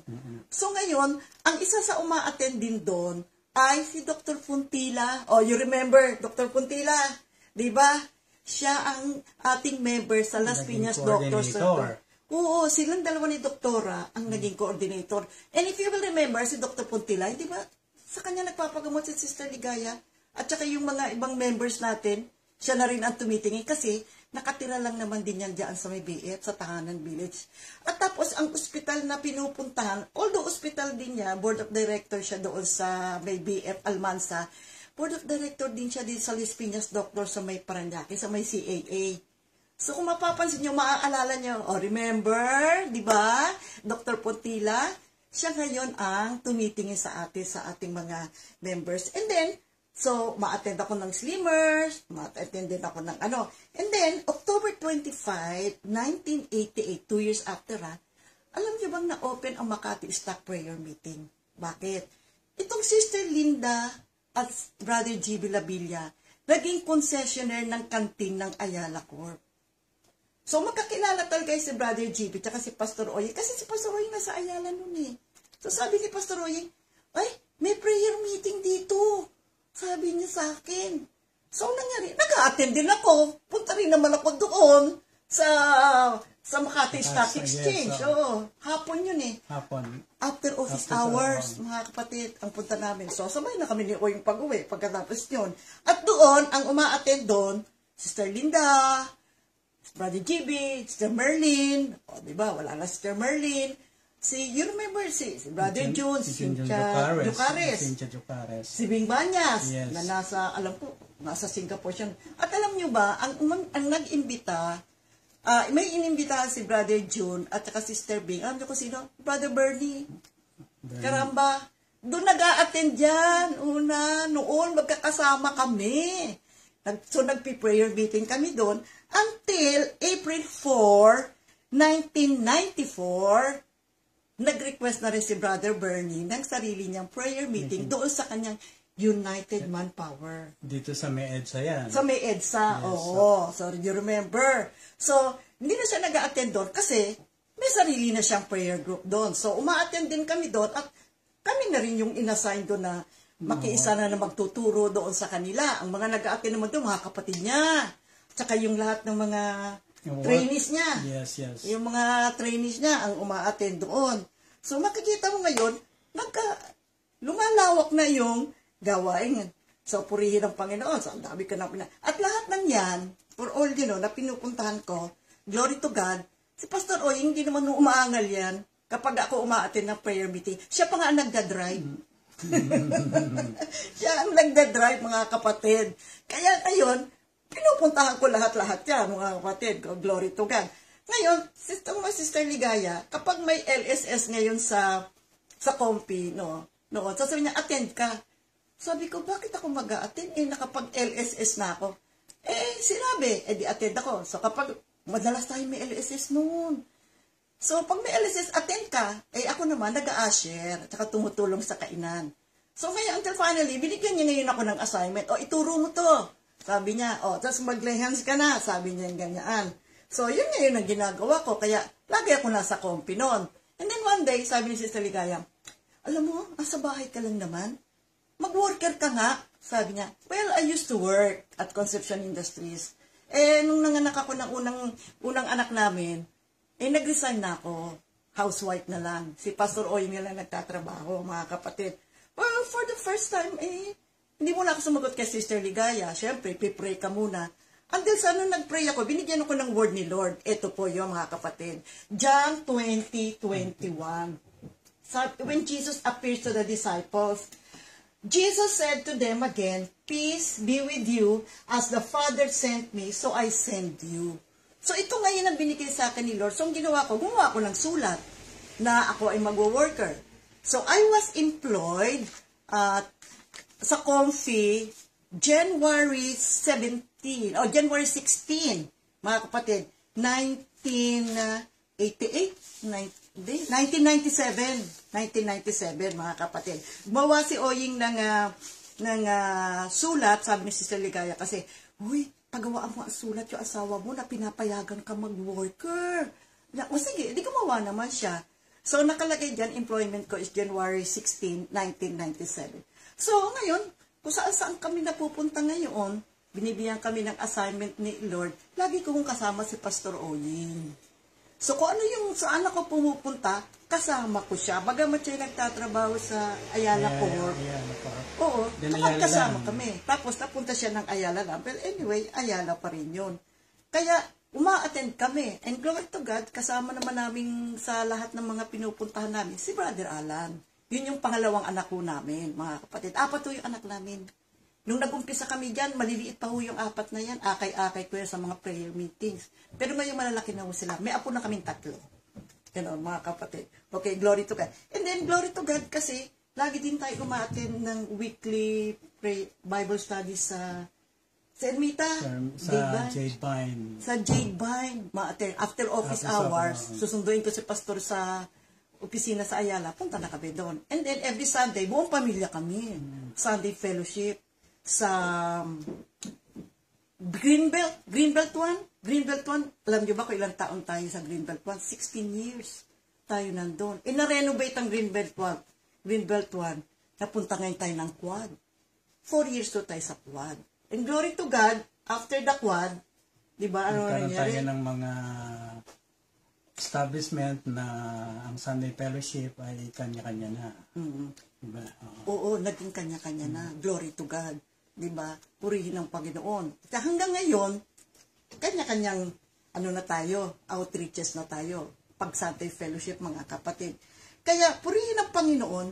So ngayon, ang isa sa uma-attend din doon ay si Dr. Puntila. Oh, you remember, Dr. Puntila, di ba? Siya ang ating member sa Las Naging Piñas Doctors. coordinator. Oo, silang dalawa ni Doktora ang naging coordinator. And if you will remember, si Dr. Puntila, di ba, sa kanya nagpapagamot si Sister Ligaya at saka yung mga ibang members natin, siya na rin ang tumitingin kasi nakatira lang naman din yan dyan sa may BF, sa Tahanan Village. At tapos, ang ospital na pinupuntahan, although ospital din niya, board of director siya doon sa may BF Almanza, board of director din siya din sa Las Piñas Doctor sa may Paranaque, sa may CAA. So, kung mapapansin nyo, maaalala nyo, remember, di ba, Dr. Puntila, siya ngayon ang tumitingin sa ating mga members. And then, so, ma-attend ako ng Slimmers, ma-attend din ako ng ano. And then, October 25, 1988, 2 years after, alam niyo bang na-open ang Makati Stock Prayer Meeting? Bakit? Itong Sister Linda at Brother G.B. Labilla, naging concessionaire ng kantin ng Ayala Corp. So, magkakilala talaga si Brother G.B. at si Pastor Oying, kasi si Pastor Oying nasa Ayala nun eh. So, sabi ni Pastor Oying, ay, may prayer meeting dito. Sabi niya sa akin. So, nangyari, nag-a-attend din ako. Punta rin naman ako doon sa Makati Stock Exchange. Yes, Oo, hapon yun eh. Hapon. After office hours, mga kapatid, ang punta namin. So, sabay na kami ni Oying pag-uwi pagkatapos yun. At doon, ang uma-attend doon, Sister Linda, Brother GB, Sister Merlin, o diba, wala na Sister Merlin, you remember si Brother June, si Cynthia Jucares, si Bing Banyas, yes, na nasa, alam ko, nasa Singapore siya. At alam nyo ba, ang nag-imbita, may inimbita si Brother June at saka Sister Bing. Alam nyo ko sino? Brother Bernie. Karamba. Doon nag-a-attend dyan. Noon, magkakasama kami. So, nagpi-prayer meeting kami doon until April 4, 1994, nag-request na rin si Brother Bernie ng sarili niyang prayer meeting doon sa kanyang United Manpower. Dito sa may EDSA yan. Sa may EDSA, yes, oo. So, you remember. So, hindi na siya nag-a-attend doon kasi may sarili na siyang prayer group doon. So, uma-attend din kami doon at kami na rin yung inassign doon na makiisa na magtuturo doon sa kanila. Ang mga nag-a-attend naman doon, mga kapatid niya. Tsaka yung lahat ng mga trainees niya. Yes, yes. Yung mga trainees niya ang uma-attend doon. So, makikita mo ngayon, lumalawak na yung gawain. So, purihin ang Panginoon. So, ang dami ka na At lahat ng yan, for all na pinupuntahan ko, glory to God, si Pastor Oy, hindi naman umaangal yan. kapag ako umaattend ng prayer meeting, siya pa nga ang nagdadrive. Siya ang nagdadrive, mga kapatid. Kaya ngayon, pinupuntahan ko lahat-lahat yan, mga kapatid. Glory to God. Ngayon, Sister Ligaya, kapag may LSS ngayon sa Comfy, noon, sasabihin niya, attend ka. Sabi ko, bakit ako mag-a-attend? Nakapag-LSS na ako. Sinabi, di attend ako. So, kapag madalas tayo may LSS noon. So, pag may LSS, attend ka. Ako naman, nag-a-share, at saka tumutulong sa kainan. So, kaya until finally, binigyan niya ngayon ako ng assignment. Ituro mo to. Sabi niya, tapos mag-hands ka na. Sabi niya yung ganyan. So, yun ngayon ang ginagawa ko. Kaya, lagi ako nasa Comfy noon. And then one day, sabi ni Sister Ligaya, alam mo, sa bahay ka lang naman. Mag-worker ka nga. Sabi niya, well, I used to work at Concepcion Industries. Nung nanganak ako ng unang anak namin, nag-resign na ako. Housewife na lang. Si Pastor Oy nga lang nagtatrabaho, mga kapatid. Well, for the first time, hindi muna ako sumagot kay Sister Ligaya. Siyempre, pipray ka muna. Until sa nung nag-pray ako, binigyan ako ng word ni Lord. Ito po yun, mga kapatid. John 20:21. When Jesus appears to the disciples, Jesus said to them again, peace be with you, as the Father sent me, so I send you. So ito ngayon ang binigay sa akin ni Lord. So ang ginawa ko, gumawa ko ng sulat na ako ay mag-worker. So I was employed sa Comfy January 16, mga kapatid, 1997, mga kapatid. Gumawa si Oying ng sulat, sabi ni Sister Ligaya, kasi, pagawaan mo ang sulat yung asawa mo na pinapayagan ka mag-worker. Sige, di gumawa naman siya. So, nakalagay dyan, employment ko is January 16, 1997. So, ngayon, kung saan kami napupunta ngayon, binibigyan kami ng assignment ni Lord, lagi kong kasama si Pastor Oying. So, kung ano yung saan ako pumupunta, kasama ko siya. Bagamat siya nagtatrabaho sa Ayala Corp. Oo, kasama kami. Tapos, napunta siya ng Ayala lang. But anyway, Ayala pa rin yun. Kaya, uma-attend kami. And glory to God, kasama naman namin sa lahat ng mga pinupuntahan namin, si Brother Alan. Yun yung pangalawang anak ko namin, mga kapatid. 4 yung anak namin. Nung nag-umpisa kami dyan, maliliit pa ho yung 4 na yan. Akay-akay ko yan sa mga prayer meetings. Pero ngayon malalaki na ho sila. May apo na kaming 3. Ganon, mga kapatid. Okay, glory to God. And then, glory to God kasi, lagi din tayo umaattend ng weekly Bible studies sa Ermita. Sa Jade Vine. Sa Jade Vine. After office hours, susunduin ko si pastor sa opisina sa Ayala, punta na kami doon. And then, every Sunday, buong pamilya kami. Sunday fellowship. Sa Greenbelt 1, alam niyo ba kung ilang taon tayo sa Greenbelt 1? 16 years tayo nandun. Na-renovate ang Greenbelt 1. Napunta ngayon tayo ng quad. 4 years to tayo sa quad. And glory to God, after the quad, di ba, ano nangyari? Tayo ng mga establishment na ang Sunday fellowship ay kanya-kanya na. Diba? Oo, naging kanya-kanya na. Glory to God. Diba? Purihin ang Panginoon. At hanggang ngayon, kanya-kanyang na tayo, outreaches na tayo. Pag Sunday fellowship, mga kapatid. Kaya, purihin ang Panginoon.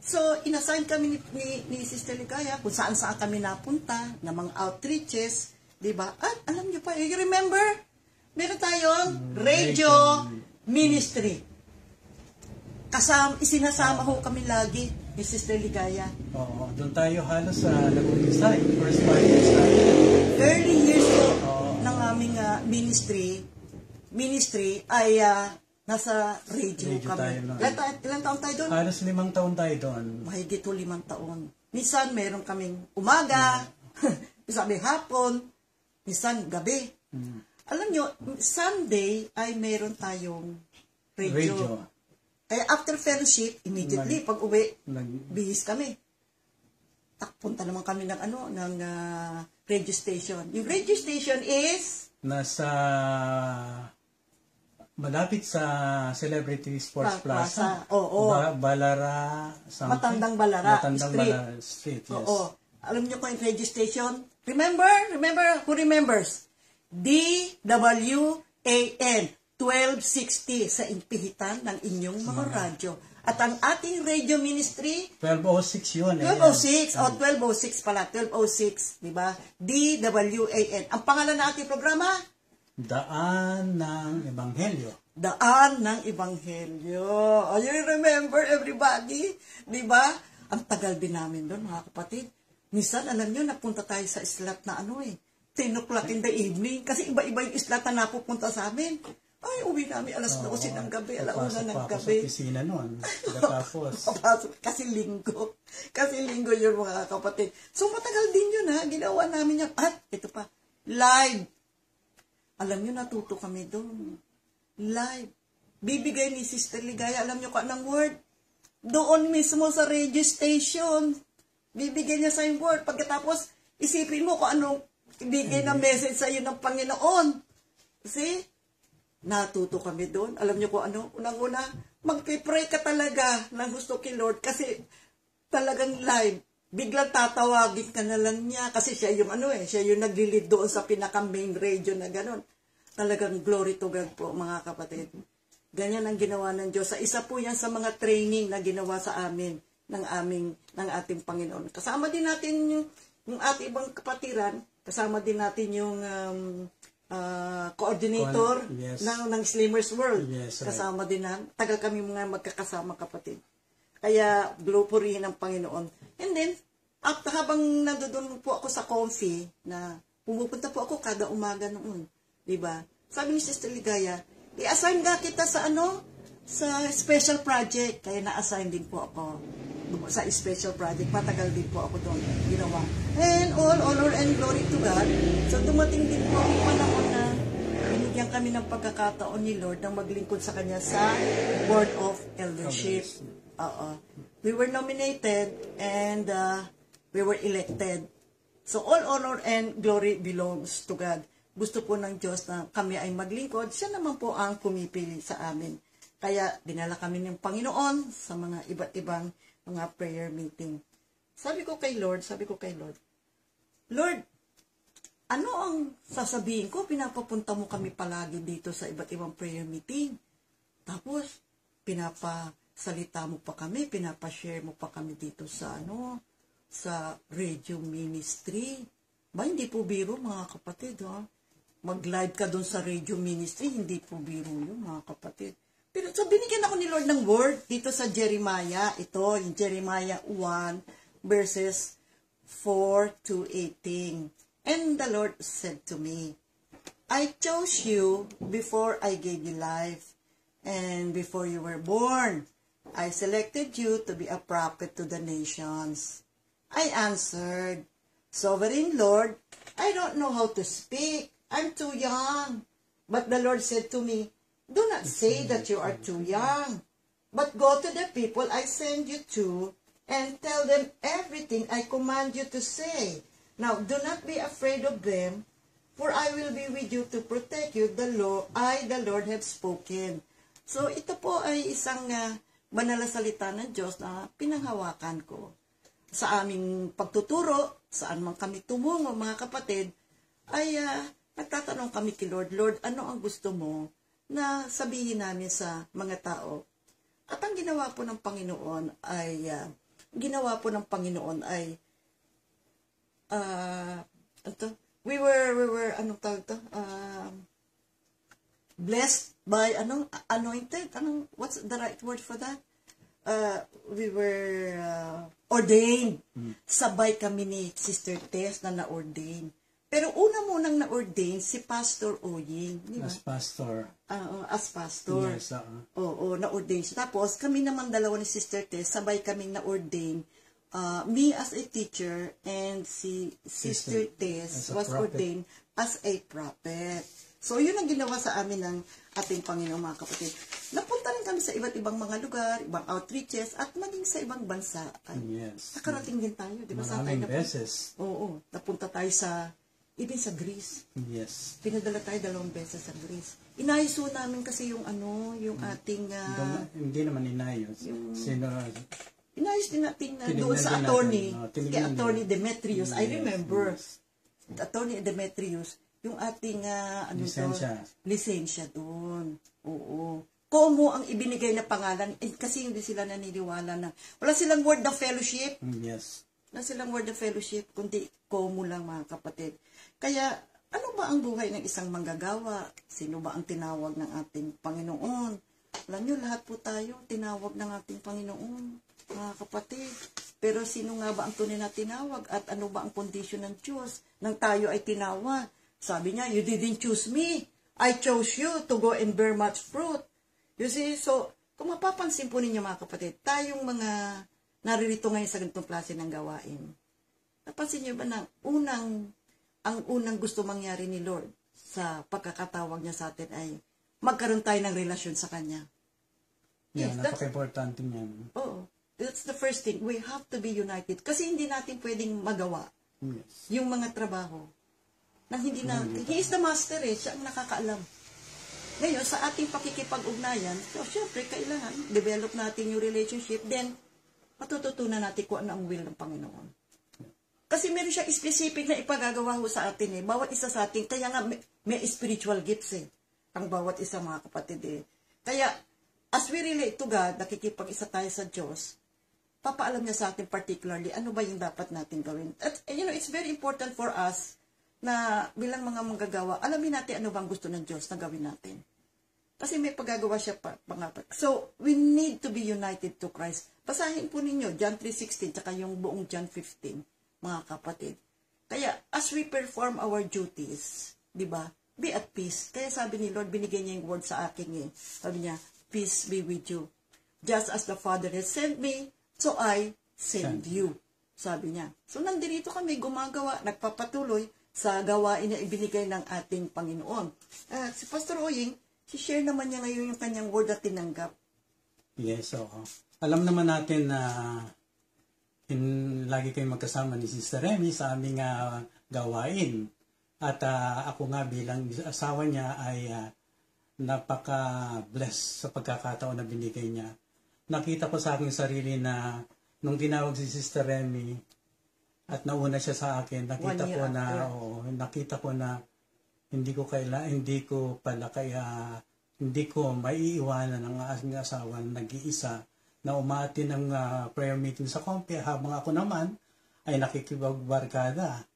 So, inassign kami ni Sister Ligaya kung saan-saan kami napunta, na mga outreaches. Diba? At alam niyo pa, you remember? Meron tayong radio ministry. Isinasama ho kami lagi ni Sister Ligaya. Oo, doon tayo halos sa nag-umpisa. First 5 years tayo. Early years po ng aming ministry ay nasa radio kami. Ilan taon tayo doon? Halos 5 taon tayo doon. Mahigit 5 taon. Minsan meron kaming umaga, minsan may hapon, minsan gabi. Alam nyo, Sunday ay meron tayong radio. Kaya after fellowship, immediately, pag uwi, bihis kami. Punta naman kami ng radio station. Yung radio station is? Nasa, malapit sa Celebrity Sports Plaza. Oo. Balara. Matandang Balara Street. Yes. Oo. Alam nyo ko yung radio station? Remember? Who remembers? DWAN. 1260 sa impihitan ng inyong mga radyo. At ang ating radio ministry, 1206 yun. 1206, 1206 pala, 1206, di ba? DWAN. Ang pangalan ng ating programa? Daan ng Ebanghelyo. Daan ng Ebanghelyo. You remember, everybody? Di ba? Ang tagal din namin doon, mga kapatid. Minsan, alam nyo, napunta tayo sa slot na 10 o'clock in the evening. Kasi iba-iba yung slot na napupunta sa amin. Ay, uwi namin alas 12 ng gabi, alauna ng gabi. Papasok sa opisina noon. Tapos. Kasi linggo. Kasi linggo yun, mga kapatid. So, matagal din yun, ha? Ginawa namin yan. At, ito pa, live. Alam nyo, natuto kami doon. Live. Bibigay ni Sister Ligaya, alam nyo ka ng word? Doon mismo sa radio station. Bibigay niya sa yung word. Pagkatapos, isipin mo kung anong ibigay na message sa iyo ng Panginoon. See? Natuto kami doon. Alam niyo kung ano? Unang-una, magpipray ka talaga ng gusto kay Lord kasi talagang live. Biglang tatawagin ka na lang niya kasi siya yung siya yung nag-lead doon sa pinaka-main radio na gano'n. Talagang glory to God po, mga kapatid. Ganyan ang ginawa ng Diyos. Sa isa po yan sa mga training na ginawa sa amin ng ating Panginoon. Kasama din natin yung ating ibang kapatiran, kasama din natin yung coordinator ng Slimmers World. Yes, right. Kasama din na. Tagal kami mga magkakasama, kapatid. Kaya, purihin ng Panginoon. And then, habang nandoon po ako sa Comfy, na pumupunta po ako kada umaga noon. Diba? Sabi ni Sister Ligaya, i-assign nga kita sa sa special project. Kaya na-assign din po ako sa special project. Matagal din po ako doon ginawa. And all honor and glory to God. So dumating din po ang panahon na binigyan kami ng pagkakataon ni Lord na maglingkod sa Kanya sa Board of Eldership. We were nominated and we were elected. So all honor and glory belongs to God. Gusto po ng Diyos na kami ay maglingkod. Siya naman po ang pumipili sa amin. Kaya dinala kami ng Panginoon sa mga iba't ibang mga prayer meeting. Sabi ko kay Lord, Lord, ano ang sasabihin ko? Pinapapunta mo kami palagi dito sa iba't ibang prayer meeting. Tapos, pinapasalita mo pa kami, pinapashare mo pa kami dito sa sa radio ministry. Ba, hindi po biro, mga kapatid, ha? Mag-live ka doon sa radio ministry, hindi po biro yun, mga kapatid. Pero so binigyan ako ni Lord ng word dito sa Jeremiah. Ito, yung Jeremiah 1, verses 4 to 18. And the Lord said to me, I chose you before I gave you life, and before you were born. I selected you to be a prophet to the nations. I answered, Sovereign Lord, I don't know how to speak. I'm too young. But the Lord said to me, do not say that you are too young, but go to the people I send you to and tell them everything I command you to say. Now, do not be afraid of them, for I will be with you to protect you. The Lord, have spoken. So, ito po ay isang banal na salita ng Diyos na pinanghawakan ko. Sa aming pagtuturo, saan man kami tumungo, mga kapatid, ay nagtatanong kami kay Lord, Lord, ano ang gusto mo na sabihin namin sa mga tao? At ang ginawa po ng Panginoon ay, we were, anong tawag ito? Blessed by, anointed? What's the right word for that? We were ordained. Sabay kami ni Sister Tess na na-ordain. Pero una munang na-ordain si Pastor Oying. As pastor. As pastor. Yes, Oo, na-ordain siya. Tapos, kami naman dalawa ni Sister Tess, sabay kaming na-ordain. Me as a teacher and si Sister Tess was ordained as a prophet. So, yun ang ginawa sa amin ng ating Panginoon, mga kapatid. Napunta rin kami sa iba't ibang mga lugar, ibang outreaches, at maging sa ibang bansa. Yes. Nakarating din tayo, di ba? Maraming beses. Oo, napunta tayo even sa Greece. Yes. Pinadala tayo 2 beses sa Greece. Inayos namin kasi yung ating... hindi naman inayos. Inayos din natin doon sa attorney. Kay Attorney Demetrius. I remember. Yes. Attorney Demetrius, yung ating Lisensya. Lisensya doon. Oo. Como ang ibinigay na pangalan, kasi hindi sila naniniwala na, wala silang word of fellowship. Yes. Wala silang word of fellowship, kundi como lang, mga kapatid. Kaya, ano ba ang buhay ng isang manggagawa? Sino ba ang tinawag ng ating Panginoon? Alam nyo, lahat po tayo tinawag ng ating Panginoon, mga kapatid. Pero sino nga ba ang tunay na tinawag? At ano ba ang condition ng Diyos nang tayo ay tinawag? Sabi niya, you didn't choose me. I chose you to go and bear much fruit. You see, so, kung mapapansin po ninyo, mga kapatid, tayong mga naririto ngayon sa ganitong klase ng gawain, napansin niyo ba na ang unang gusto mangyari ni Lord sa pagkakatawag niya sa atin ay magkaroon tayo ng relasyon sa Kanya. Yeah, Yes, napaka-importante niyan. Oo. That's the first thing. We have to be united. Kasi hindi natin pwedeng magawa Yes. yung mga trabaho na hindi natin. He is the master eh. Siya ang nakakaalam. Ngayon, sa ating pakikipag-ugnayan, so, syempre, kailangan develop natin yung relationship. Then, matututunan natin kung ano ang will ng Panginoon. Kasi meron siya specific na ipagagawa ho sa atin eh. Bawat isa sa atin. Kaya nga, may spiritual gifts eh. Ang bawat isa, mga kapatid eh. Kaya, as we relate to God, nakikipag-isa tayo sa Diyos, papaalam niya sa atin particularly, ano ba yung dapat natin gawin. At, it's very important for us na bilang mga manggagawa, alamin natin ano bang gusto ng Diyos na gawin natin. Kasi may paggagawa siya pangapat. So, we need to be united to Christ. Basahin po ninyo, John 3:16, tsaka yung buong John 15, mga kapatid. Kaya, as we perform our duties, di ba, be at peace. Kaya sabi ni Lord, binigay niya yung word sa akin eh. Sabi niya, peace be with you. Just as the Father has sent me, so I send you. Sabi niya. So, nandito kami gumagawa, nagpapatuloy sa gawain na ibinigay ng ating Panginoon. Si Pastor Oying, si-share naman niya ngayon yung kanyang word na tinanggap. Yes, oo. Alam naman natin na lagi kayong magkasama ni Sister Remy sa aming gawain. At ako nga bilang asawa niya ay napaka-blessed sa pagkakataon na binigay niya. Nakita ko sa aking sarili na nung tinawag si Sister Remy at nauna siya sa akin, nakita ko na hindi ko maiiwanan ang aking asawa na nag-iisa na umati ng prayer meeting sa Comfy habang ako naman ay nakikipagbarkada.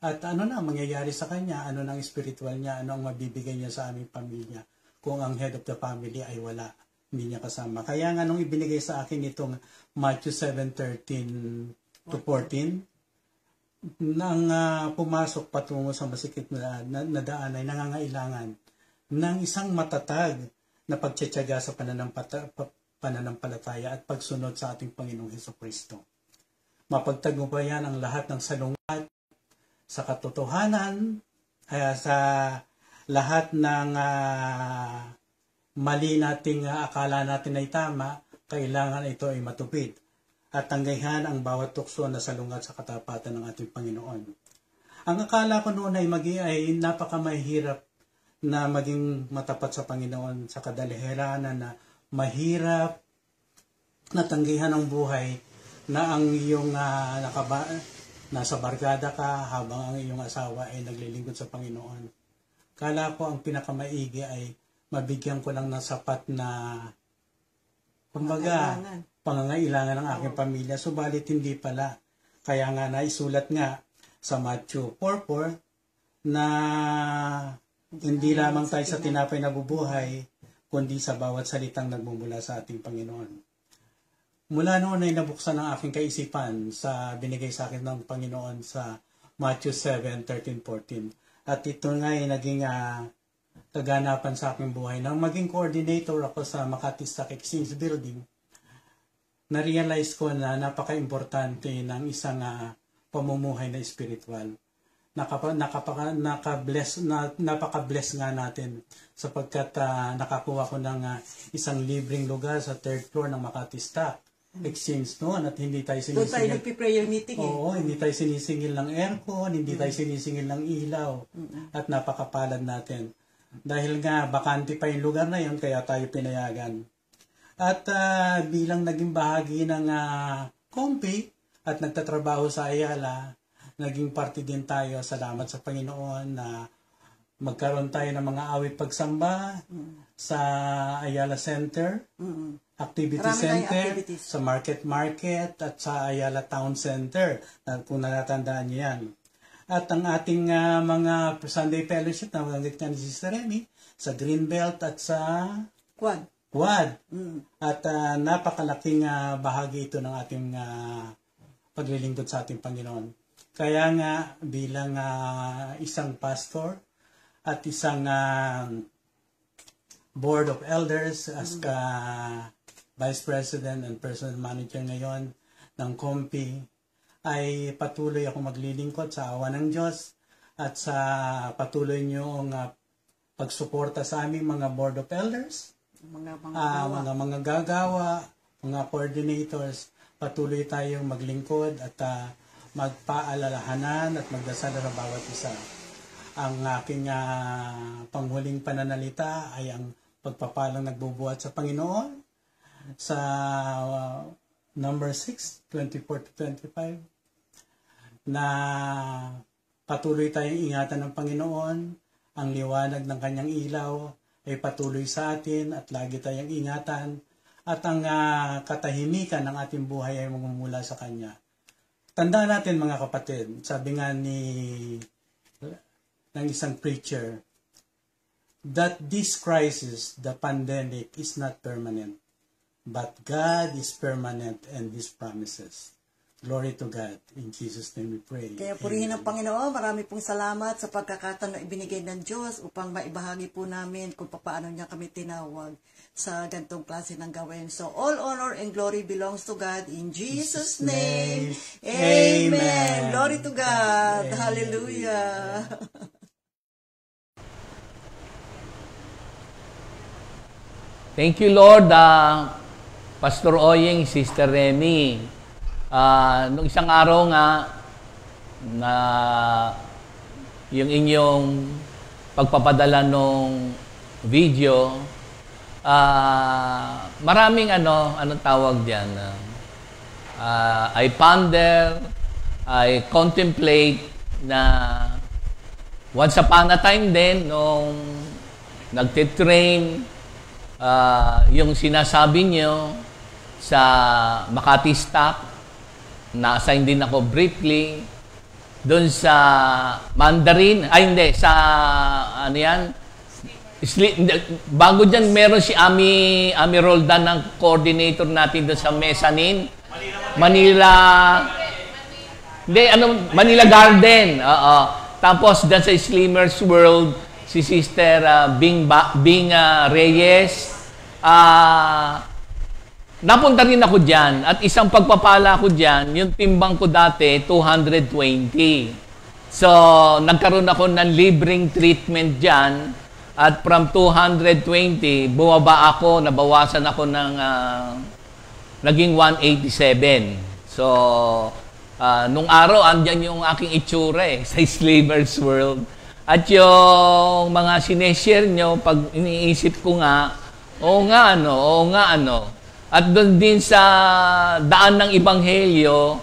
At ano na mangyayari sa kanya, ano nang spiritual niya, ano ang mabibigay niya sa aming pamilya kung ang head of the family ay wala, hindi niya kasama. Kaya nga nung ibinigay sa akin itong Matthew 7:13 to 14, nang pumasok patungo sa masikip na daan ay nangangailangan ng isang matatag na pagtitiyaga sa pananampalataya at pagsunod sa ating Panginoong Hesukristo. Mapagtagumpayan ang lahat ng salungat sa katotohanan, sa lahat ng mali nating akala natin ay tama, kailangan ito ay matupid at tanggihan ang bawat tukso na salungat sa katapatan ng ating Panginoon. Ang akala ko noon ay napakamahirap na maging matapat sa Panginoon sa kadalihiranan na mahirap na tanggihan ang buhay na ang iyong nasa barkada ka habang ang iyong asawa ay naglilingkod sa Panginoon. Kala ko ang pinakamaigi ay mabigyan ko lang ng sapat na kumbaga pangangailangan ng aking pamilya. Subalit hindi pala. Kaya nga naisulat nga sa Matthew 4:4 na hindi lamang tayo sa tinapay na bubuhay, kundi sa bawat salitang nagmumula sa ating Panginoon. Mula noon ay nabuksan ang aking kaisipan sa binigay sa akin ng Panginoon sa Matthew 7:13-14. At ito nga ay naging kaganapan sa aking buhay. Nang maging coordinator ako sa Makati Stock Exchange Building, na-realize ko na napaka-importante ng isang pamumuhay na spiritual. Napaka-bless nga natin sapagkat nakakuha ko ng isang libreng lugar sa 3rd floor ng Makati Stock Exchange noon at hindi tayo sinisingil. Doon tayo nagpi-prayer meeting eh. Oo, hindi tayo sinisingil ng aircon, hindi tayo sinisingil ng ilaw at napakapalad natin. Dahil nga bakante pa yung lugar na yun, kaya tayo pinayagan. At bilang naging bahagi ng Comfy at nagtatrabaho sa Ayala, naging parte din tayo. Salamat sa Panginoon na magkaroon tayo ng mga awit pagsamba sa Ayala Center, Activity Marami tayong Center, activities. sa Market at sa Ayala Town Center. Kung natatandaan niyo yan. At ang ating mga Sunday Fellowship na nabanggit ka ni Sister Remy, sa Greenbelt at sa Quad. At napakalaking bahagi ito ng ating paglilingkod sa ating Panginoon. Kaya nga bilang isang pastor at isang board of elders as Vice President and Personal Manager ngayon ng COMPI, ay patuloy ako maglilingkod sa awa ng Diyos at sa patuloy niyong pagsuporta sa aming mga board of elders, mga gagawa, mga coordinators. Patuloy tayong maglingkod at magpaalalahanan at magdasal sa bawat isa. Ang aking panghuling pananalita ay ang pagpapalang nagbubuhat sa Panginoon sa number 6, 24-25, na patuloy tayong ingatan ng Panginoon, ang liwanag ng kanyang ilaw ay patuloy sa atin at lagi tayong ingatan, at ang katahimikan ng ating buhay ay magmumula sa Kanya. Tandaan natin mga kapatid, sabi nga ng isang preacher, that this crisis, the pandemic, is not permanent. But God is permanent and His promises. Glory to God. In Jesus' name we pray. Kaya purihin ang Panginoon. Marami pong salamat sa pagkakataon na ibinigay ng Diyos upang maibahagi po namin kung paano niya kami tinawag sa gantong klase ng gawin. So, all honor and glory belongs to God. In Jesus' name, Amen. Glory to God. Amen. Hallelujah. Thank you, Lord. Pastor Oyeng, Sister Remy. Nung isang araw nga, na yung inyong pagpapadala nung video, maraming anong tawag diyan? I ponder, I contemplate na once upon a time din, nung nagtitrain, yung sinasabi nyo sa Makati Stop, na-assign din ako briefly, doon sa Mandarin, bago dyan, meron si Ami Roldan ng coordinator natin doon sa Mezzanine. Manila Garden. Tapos dyan sa Slimmers World, si Sister Bing Reyes. Napunta rin ako dyan. At isang pagpapala ko dyan, yung timbang ko dati, 220. So, nagkaroon ako ng libreng treatment dyan. At from 220, bumaba ako, nabawasan ako ng naging 187. So, nung araw, andyan yung aking itsura sa Slimmers World. At yung mga sineshare nyo, pag iniisip ko nga, oo nga ano. At doon din sa daan ng Ebanghelyo,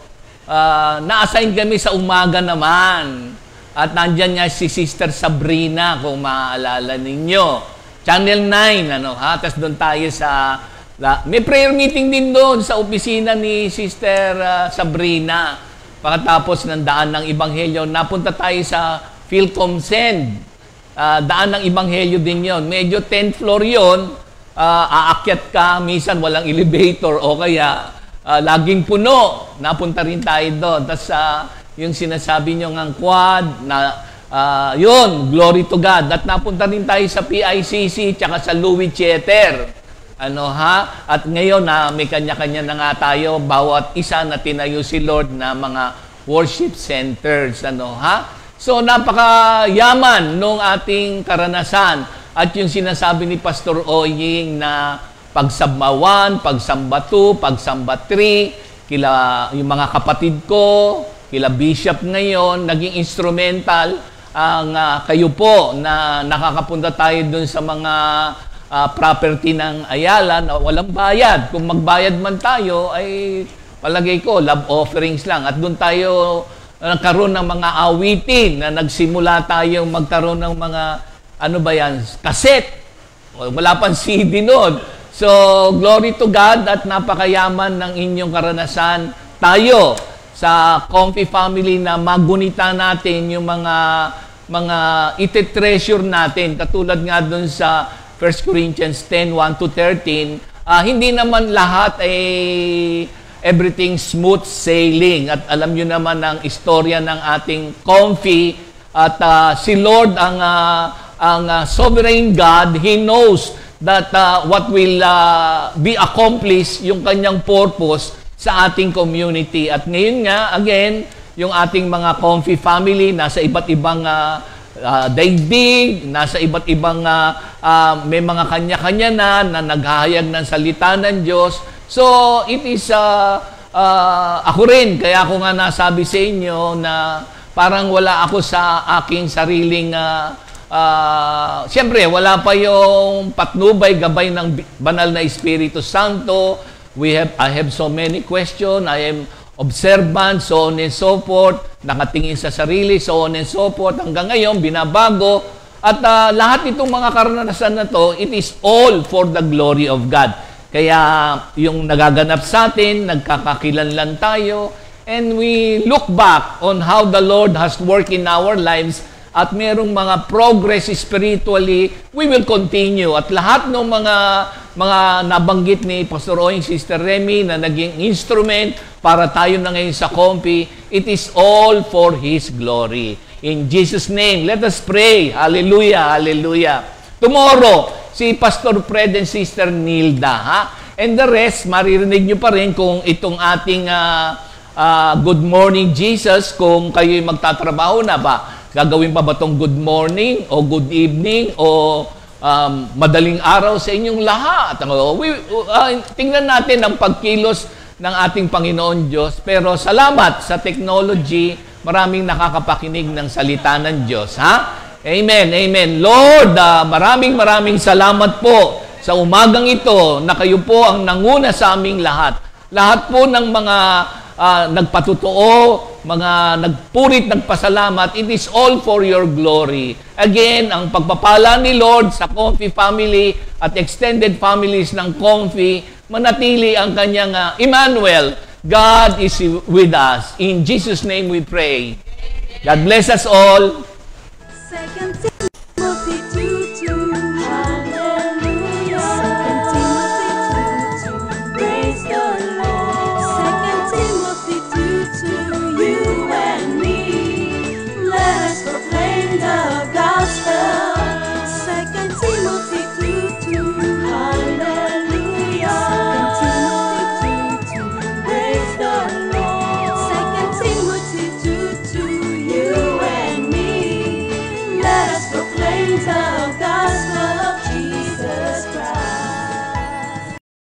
na-assign kami sa umaga naman. At nandyan nga si Sister Sabrina, kung maaalala ninyo. Channel 9, Tapos doon tayo sa... may prayer meeting din doon sa opisina ni Sister Sabrina. Pagkatapos ng daan ng Ebanghelyo, napunta tayo sa Philcomsend. Daan ng Ebanghelyo din yon. Medyo 10th floor yon. Aakyat ka, minsan walang elevator o kaya laging puno. Napunta rin tayo doon. Tapos yung sinasabi nyo ng quad, yun, glory to God. At napunta rin tayo sa PICC tsaka sa Louis Theater. At ngayon may kanya-kanya na nga tayo, bawat isa na tinayo si Lord na mga worship centers. So, napakayaman nung ating karanasan. At yung sinasabi ni Pastor Oyeng na pagsamba 1, pagsamba 2, pagsamba 3, yung mga kapatid ko, kila Bishop ngayon, naging instrumental ang kayo po na nakakapunta tayo dun sa mga property ng Ayala na walang bayad. Kung magbayad man tayo, ay palagay ko, love offerings lang. At dun tayo nagkaroon ng mga awitin, na nagsimula tayong magkaroon ng mga, ano ba yan, cassette. Wala pang CD noon. So, glory to God at napakayaman ng inyong karanasan. Tayo, sa Comfy Family, na magunita natin yung mga iti-treasure natin. Katulad nga dun sa 1 Corinthians 10, 1-13, hindi naman lahat ay everything smooth sailing. At alam nyo naman ang istorya ng ating Comfy. At si Lord ang sovereign God. He knows that what will be accomplished, yung kanyang purpose sa ating community. At ngayon nga, again, yung ating mga Comfy Family, nasa iba't ibang daigdig, nasa iba't ibang may mga kanya-kanya na naghahayag ng salita ng Diyos. So, it is, ako rin, kaya ako nga nasabi sa inyo na parang wala ako sa aking sariling, siyempre, wala pa yung patnubay, gabay ng banal na Espiritu Santo. I have so many questions. I am observant, so on and so forth. Nakatingin sa sarili, so on and so forth. Hanggang ngayon, binabago. At lahat itong mga karanasan na to, it is all for the glory of God. Kaya yung nagaganap sa atin, nagkakakilanlan tayo, and we look back on how the Lord has worked in our lives, at merong mga progress spiritually, we will continue. At lahat ng mga nabanggit ni Pastor Oing, Sister Remy, na naging instrument para tayo na ngayon sa Comfy, it is all for His glory. In Jesus' name, let us pray. Hallelujah, hallelujah. Tomorrow, si Pastor Fred and Sister Nilda, ha? And the rest, maririnig nyo pa rin kung itong ating Good Morning Jesus, kung kayo'y magtatrabaho na ba. Gagawin pa ba itong good morning o good evening o madaling araw sa inyong lahat? Tingnan natin ang pagkilos ng ating Panginoon Diyos. Pero salamat sa technology, maraming nakakapakinig ng salita ng Diyos. Ha? Amen, amen. Lord, maraming salamat po sa umagang ito na kayo po ang nanguna sa aming lahat. Lahat po ng mga nagpatotoo, mga nagpurit, nagpasalamat, it is all for your glory. Again, ang pagpapala ni Lord sa Comfy Family at extended families ng Comfy, manatili ang kanyang Emmanuel. God is with us. In Jesus' name we pray. God bless us all. Second